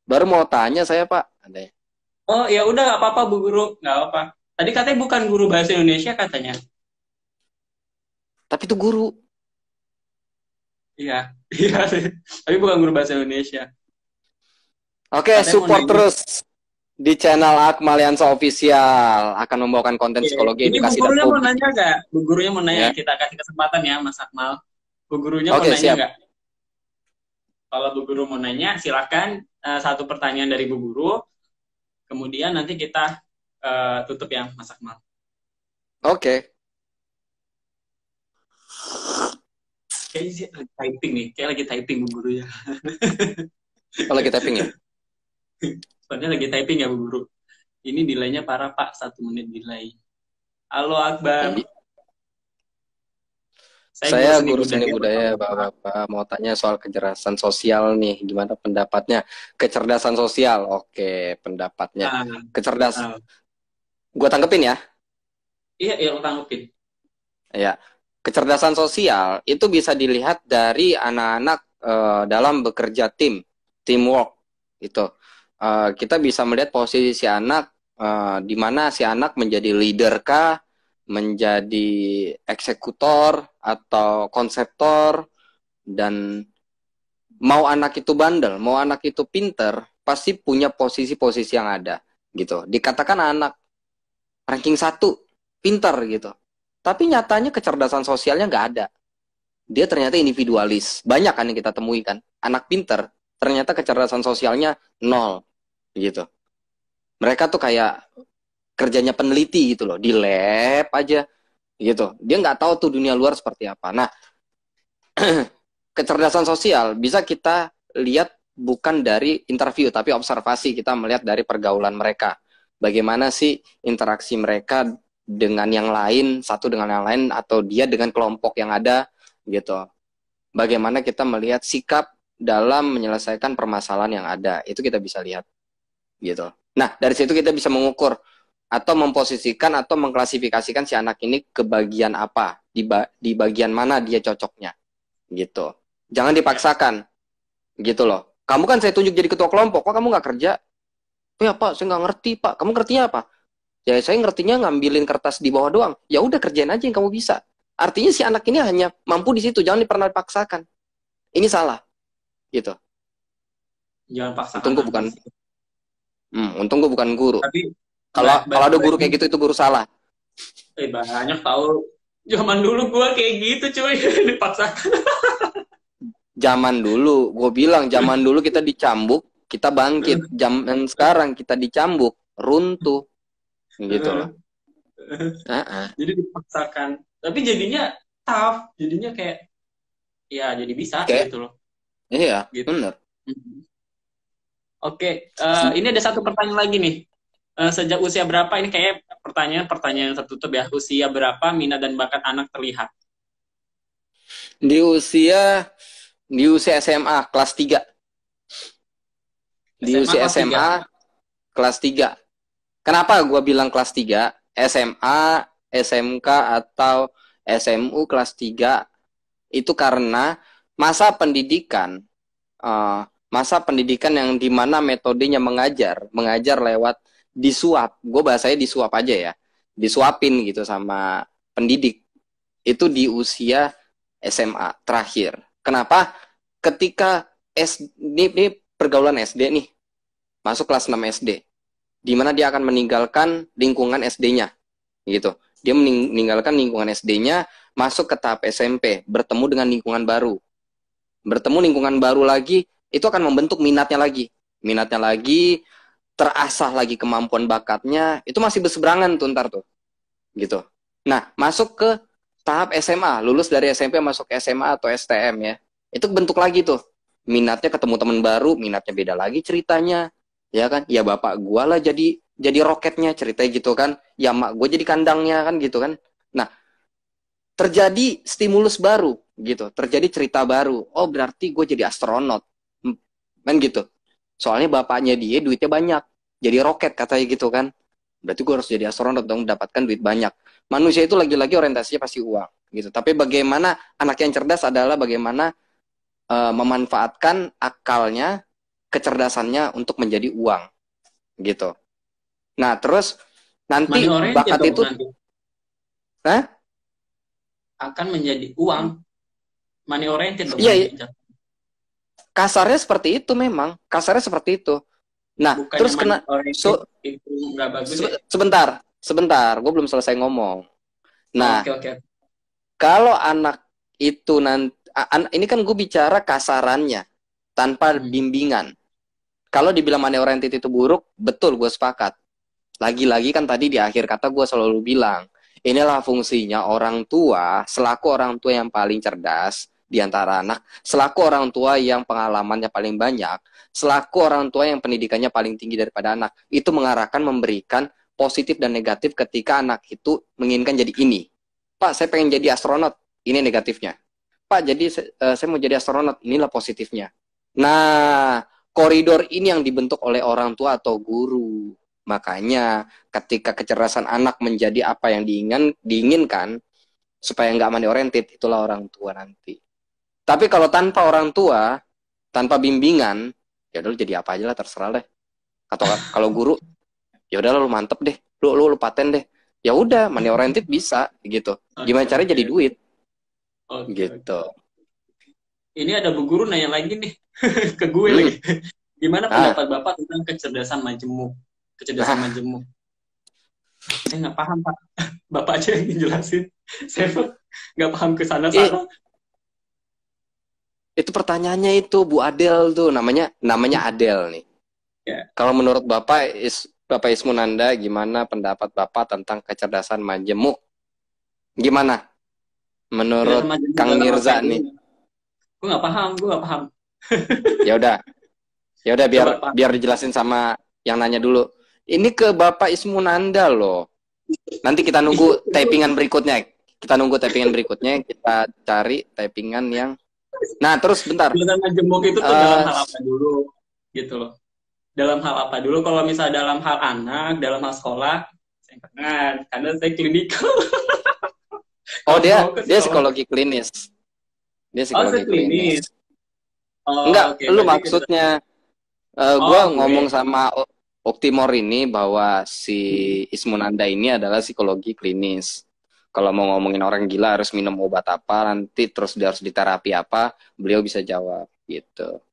Baru mau tanya saya, Pak. Ada yang- Oh ya udah nggak apa-apa Bu Guru, nggak apa. Tadi katanya bukan guru bahasa Indonesia katanya. Tapi itu guru. Iya, iya. Tapi bukan guru bahasa Indonesia. Oke, Katanya mau support nanya. terus di channel Akmaliansa Official akan membawakan konten Oke. psikologi, Ini Bu edukasi dan Gurunya mau publik. nanya nggak? Bu Gurunya mau nanya, Ya. kita kasih kesempatan ya Mas Akmal. Bu Gurunya mau Oke, nanya siap. nggak? Kalau Bu Guru mau nanya, silakan satu pertanyaan dari Bu Guru. Kemudian nanti kita tutup ya Mas Akmal. Oke. Kayaknya sih lagi typing nih, kayak lagi typing Bu Guru ya. Kalau kita ping ya. Soalnya lagi typing ya Bu Guru. Ini delaynya parah Pak, 1 menit delay. Halo Akbar, Saya guru guru seni seni budaya, budaya. Bapak-bapak. Mau tanya soal kecerdasan sosial nih. Gimana pendapatnya? Kecerdasan sosial. Oke, pendapatnya. Ah, Kecerdasan. ah. Gua tanggepin ya. Iya, iya, lo tanggepin. Ya. Kecerdasan sosial itu bisa dilihat dari anak-anak dalam bekerja teamwork itu. Kita bisa melihat posisi si anak di mana si anak menjadi leader kah, menjadi eksekutor atau konseptor, dan mau anak itu bandel, mau anak itu pinter, pasti punya posisi-posisi yang ada gitu. Dikatakan anak ranking 1 pinter gitu. Tapi nyatanya kecerdasan sosialnya nggak ada. Dia ternyata individualis. Banyak kan yang kita temui kan. Anak pinter, ternyata kecerdasan sosialnya nol gitu. Mereka tuh kayak kerjanya peneliti gitu loh, di lab aja gitu. Dia nggak tahu tuh dunia luar seperti apa. Nah, kecerdasan sosial bisa kita lihat bukan dari interview, tapi observasi. Kita melihat dari pergaulan mereka. Bagaimana sih interaksi mereka dengan yang lain, satu dengan yang lain, atau dia dengan kelompok yang ada gitu. Bagaimana kita melihat sikap dalam menyelesaikan permasalahan yang ada. Itu kita bisa lihat gitu. Nah, dari situ kita bisa mengukur atau memposisikan atau mengklasifikasikan si anak ini ke bagian apa, di bagian mana dia cocoknya gitu. Jangan dipaksakan gitu loh. Kamu kan saya tunjuk jadi ketua kelompok, kok kamu nggak kerja? Oh ya Pak, saya nggak ngerti Pak. Kamu ngertinya apa? Ya saya ngertinya ngambilin kertas di bawah doang. Ya udah kerjain aja yang kamu bisa. Artinya si anak ini hanya mampu di situ, jangan pernah dipaksakan. Ini salah gitu. Jangan paksakan Untung gue anak bukan, sih. untung gue bukan guru. Tapi Kalau ada guru kayak gitu itu guru salah. banyak tahu. Zaman dulu gua kayak gitu cuy, dipaksakan. Zaman dulu, gue bilang zaman dulu kita dicambuk, kita bangkit. Zaman sekarang kita dicambuk, runtuh gitu loh. Jadi dipaksakan. Tapi jadinya tough, jadinya kayak ya jadi bisa Kayak, gitu loh. iya, Gitu. bener. Oke, ini ada satu pertanyaan lagi nih. Sejak usia berapa, ini kayak pertanyaan yang tertutup ya. Usia berapa minat dan bakat anak terlihat? Di usia SMA kelas 3. Di usia kelas 3. SMA kelas 3. Kenapa gue bilang kelas 3? SMA, SMK, atau SMU kelas 3 itu karena masa pendidikan yang dimana metodenya mengajar lewat disuap. Gue bahasanya disuap aja ya, disuapin gitu sama pendidik. Itu di usia SMA terakhir. Kenapa? Ketika ini pergaulan SD nih, masuk kelas 6 SD, di mana dia akan meninggalkan lingkungan SD-nya gitu. Dia meninggalkan lingkungan SD-nya, masuk ke tahap SMP, bertemu dengan lingkungan baru. Bertemu lingkungan baru lagi, itu akan membentuk minatnya lagi. Minatnya lagi, terasah lagi kemampuan bakatnya, itu masih berseberangan tuh ntar tuh. Gitu. Nah, masuk ke tahap SMA, lulus dari SMP masuk ke SMA atau STM ya. Itu bentuk lagi tuh. Minatnya ketemu teman baru, minatnya beda lagi ceritanya. Ya kan? Ya bapak gua lah jadi roketnya, ceritanya gitu kan. Ya mak gua jadi kandangnya kan gitu kan. Nah, terjadi stimulus baru gitu, terjadi cerita baru. Oh, berarti gue jadi astronot. Kan gitu. Soalnya bapaknya dia duitnya banyak. Jadi roket katanya gitu kan. Berarti gue harus jadi astronot dong, mendapatkan duit banyak. Manusia itu lagi-lagi orientasinya pasti uang gitu. Tapi bagaimana anak yang cerdas adalah bagaimana memanfaatkan akalnya, kecerdasannya untuk menjadi uang gitu. Nah, terus Money nanti oriented bakat dong itu, nanti. nah, Akan menjadi uang. Money oriented dong iya, nanti. kasarnya seperti itu memang, kasarnya seperti itu. Nah, Bukannya terus money kena oriented itu nggak bagus ya? sebentar, gue belum selesai ngomong. Oh, Nah, oke, oke. kalau anak itu nanti, ini kan gue bicara kasarannya, tanpa bimbingan. Kalau dibilang money oriented itu buruk, betul, gue sepakat. Lagi-lagi kan tadi di akhir kata gue selalu bilang, inilah fungsinya orang tua, selaku orang tua yang paling cerdas di antara anak, selaku orang tua yang pengalamannya paling banyak, selaku orang tua yang pendidikannya paling tinggi daripada anak, itu mengarahkan, memberikan positif dan negatif ketika anak itu menginginkan jadi ini. Pak, saya pengen jadi astronot, ini negatifnya. Pak, jadi saya mau jadi astronot, inilah positifnya. Nah, koridor ini yang dibentuk oleh orang tua atau guru. Makanya ketika kecerdasan anak menjadi apa yang diinginkan supaya nggak money oriented, itulah orang tua nanti. Tapi kalau tanpa orang tua, tanpa bimbingan, ya udah jadi apa aja lah, terserah deh. Atau kalau guru, ya udah lu mantep deh, lu paten deh. Ya udah, money oriented bisa gitu. Gimana caranya jadi duit gitu. Ini ada Bu Guru nanya lagi nih ke gue lagi. Gimana pendapat Bapak tentang kecerdasan majemuk? Kecerdasan majemuk. Saya nggak paham, Pak. Bapak aja yang jelasin. Saya nggak paham ke sana-sana. Itu pertanyaannya itu Bu Adel tuh, namanya Adel nih. Ya. Kalau menurut Bapak Ismunanda, gimana pendapat Bapak tentang kecerdasan majemuk? Gimana? Menurut Kang Mirza nih. Gue nggak paham. Ya udah biar dijelasin sama yang nanya dulu. Ini ke Bapak Ismunanda loh. Nanti kita nunggu typingan berikutnya. Kita cari typingan yang. Nah, terus bentar. Kecerdasan majemuk itu tuh dalam hal apa dulu? Gitu loh. Dalam hal apa dulu? Kalau misalnya dalam hal anak, dalam hal sekolah, saya kenal, karena saya klinikal. Oh, dia psikologi klinis. Dia psikologi klinis. Enggak, lu maksudnya gue ngomong sama Oktimor ini bahwa si Ismunanda ini adalah psikologi klinis. Kalau mau ngomongin orang gila harus minum obat apa, nanti terus dia harus diterapi apa, beliau bisa jawab gitu.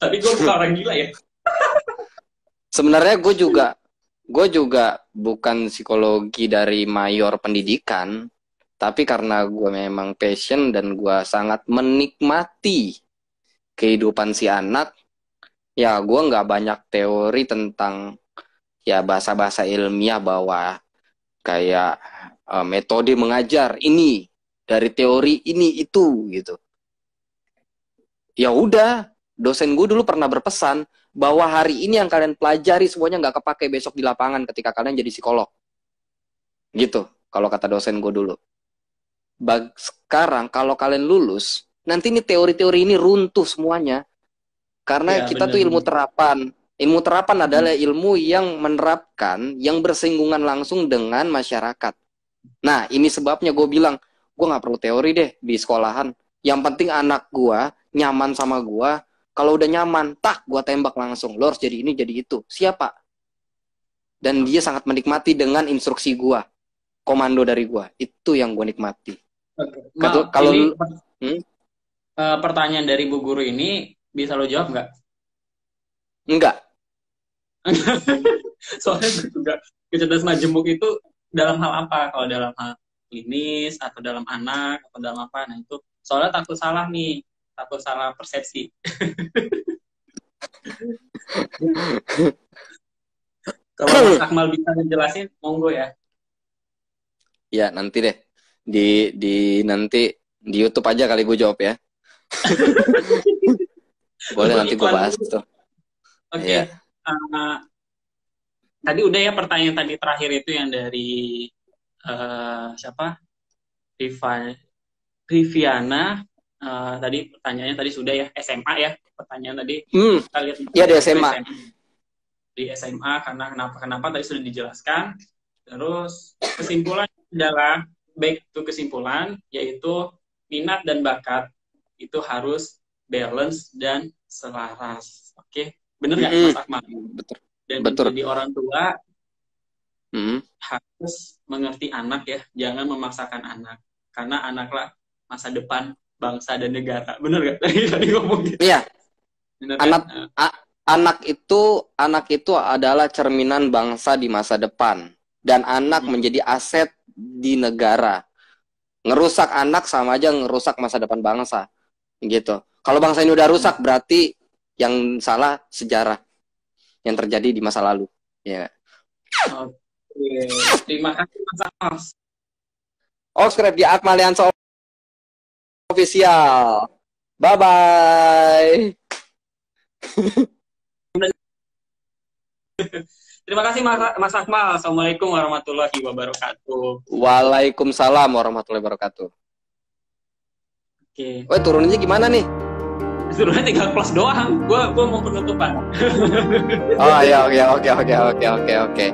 Tapi gue bukan orang gila ya. Sebenarnya gue juga bukan psikologi dari mayor pendidikan, tapi karena gue memang passion dan gue sangat menikmati kehidupan si anak, ya gue nggak banyak teori tentang ya bahasa-bahasa ilmiah bahwa kayak metode mengajar ini dari teori ini itu gitu. Ya udah, dosen gue dulu pernah berpesan bahwa hari ini yang kalian pelajari semuanya nggak kepake besok di lapangan ketika kalian jadi psikolog. Gitu, kalau kata dosen gue dulu. Sekarang kalau kalian lulus, nanti ini teori-teori ini runtuh semuanya. Karena ya, kita tuh ilmu terapan. Ilmu terapan adalah ilmu yang menerapkan, yang bersinggungan langsung dengan masyarakat. Nah, ini sebabnya gue bilang, gue gak perlu teori deh di sekolahan. Yang penting anak gue nyaman sama gue. Kalau udah nyaman, gue tembak langsung. Lo harus jadi ini, jadi itu. Siapa? Dan dia sangat menikmati dengan instruksi gue. Komando dari gue. Itu yang gue nikmati. Kalau pertanyaan dari Bu Guru ini bisa lo jawab nggak? Enggak. Soalnya gue juga kecerdasan majemuk itu dalam hal apa? Kalau dalam hal klinis atau dalam anak atau dalam apa? Nah itu soalnya takut salah nih, takut salah persepsi. Kalau Mas Akmal bisa ngejelasin, monggo ya. Ya nanti deh nanti di YouTube aja kali gue jawab ya. Boleh nanti gue bahas tuh. Oke. Ya. Tadi udah ya pertanyaan tadi terakhir itu yang dari siapa? Riviana, tadi pertanyaannya tadi sudah ya, SMA ya pertanyaan tadi. Kita lihat Iya di SMA. Di SMA karena kenapa tadi sudah dijelaskan. Terus kesimpulan adalah back to kesimpulan, yaitu minat dan bakat itu harus balance dan selaras. Oke, bener nggak Mas Akmal? Betul. Dan Betul. menjadi orang tua harus mengerti anak ya, jangan memaksakan anak, karena anaklah masa depan bangsa dan negara. Bener nggak tadi ngomong gitu? Iya. Bener, anak itu adalah cerminan bangsa di masa depan, dan anak menjadi aset di negara. Ngerusak anak sama aja ngerusak masa depan bangsa, gitu. Kalau bangsa ini udah rusak, berarti yang salah sejarah yang terjadi di masa lalu. Ya. Oke, terima kasih Mas Akmal. Subscribe di Akmaliansa Official. Bye bye. Terima kasih Mas Akmal. Assalamualaikum warahmatullahi wabarakatuh. Waalaikumsalam warahmatullahi wabarakatuh. Oke. Woi, turunnya gimana nih? Turunnya tinggal close doang. Gua mau penutupan. Oh ya, oke.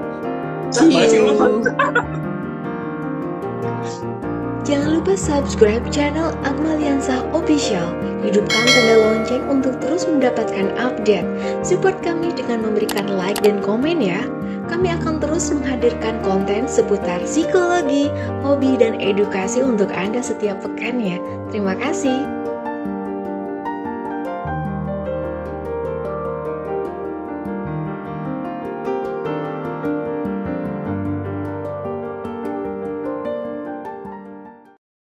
Jangan lupa subscribe channel Akmaliansa Official. Hidupkan tanda lonceng untuk terus mendapatkan update. Support kami dengan memberikan like dan komen ya. Kami akan terus menghadirkan konten seputar psikologi, hobi, dan edukasi untuk Anda setiap pekannya. Terima kasih.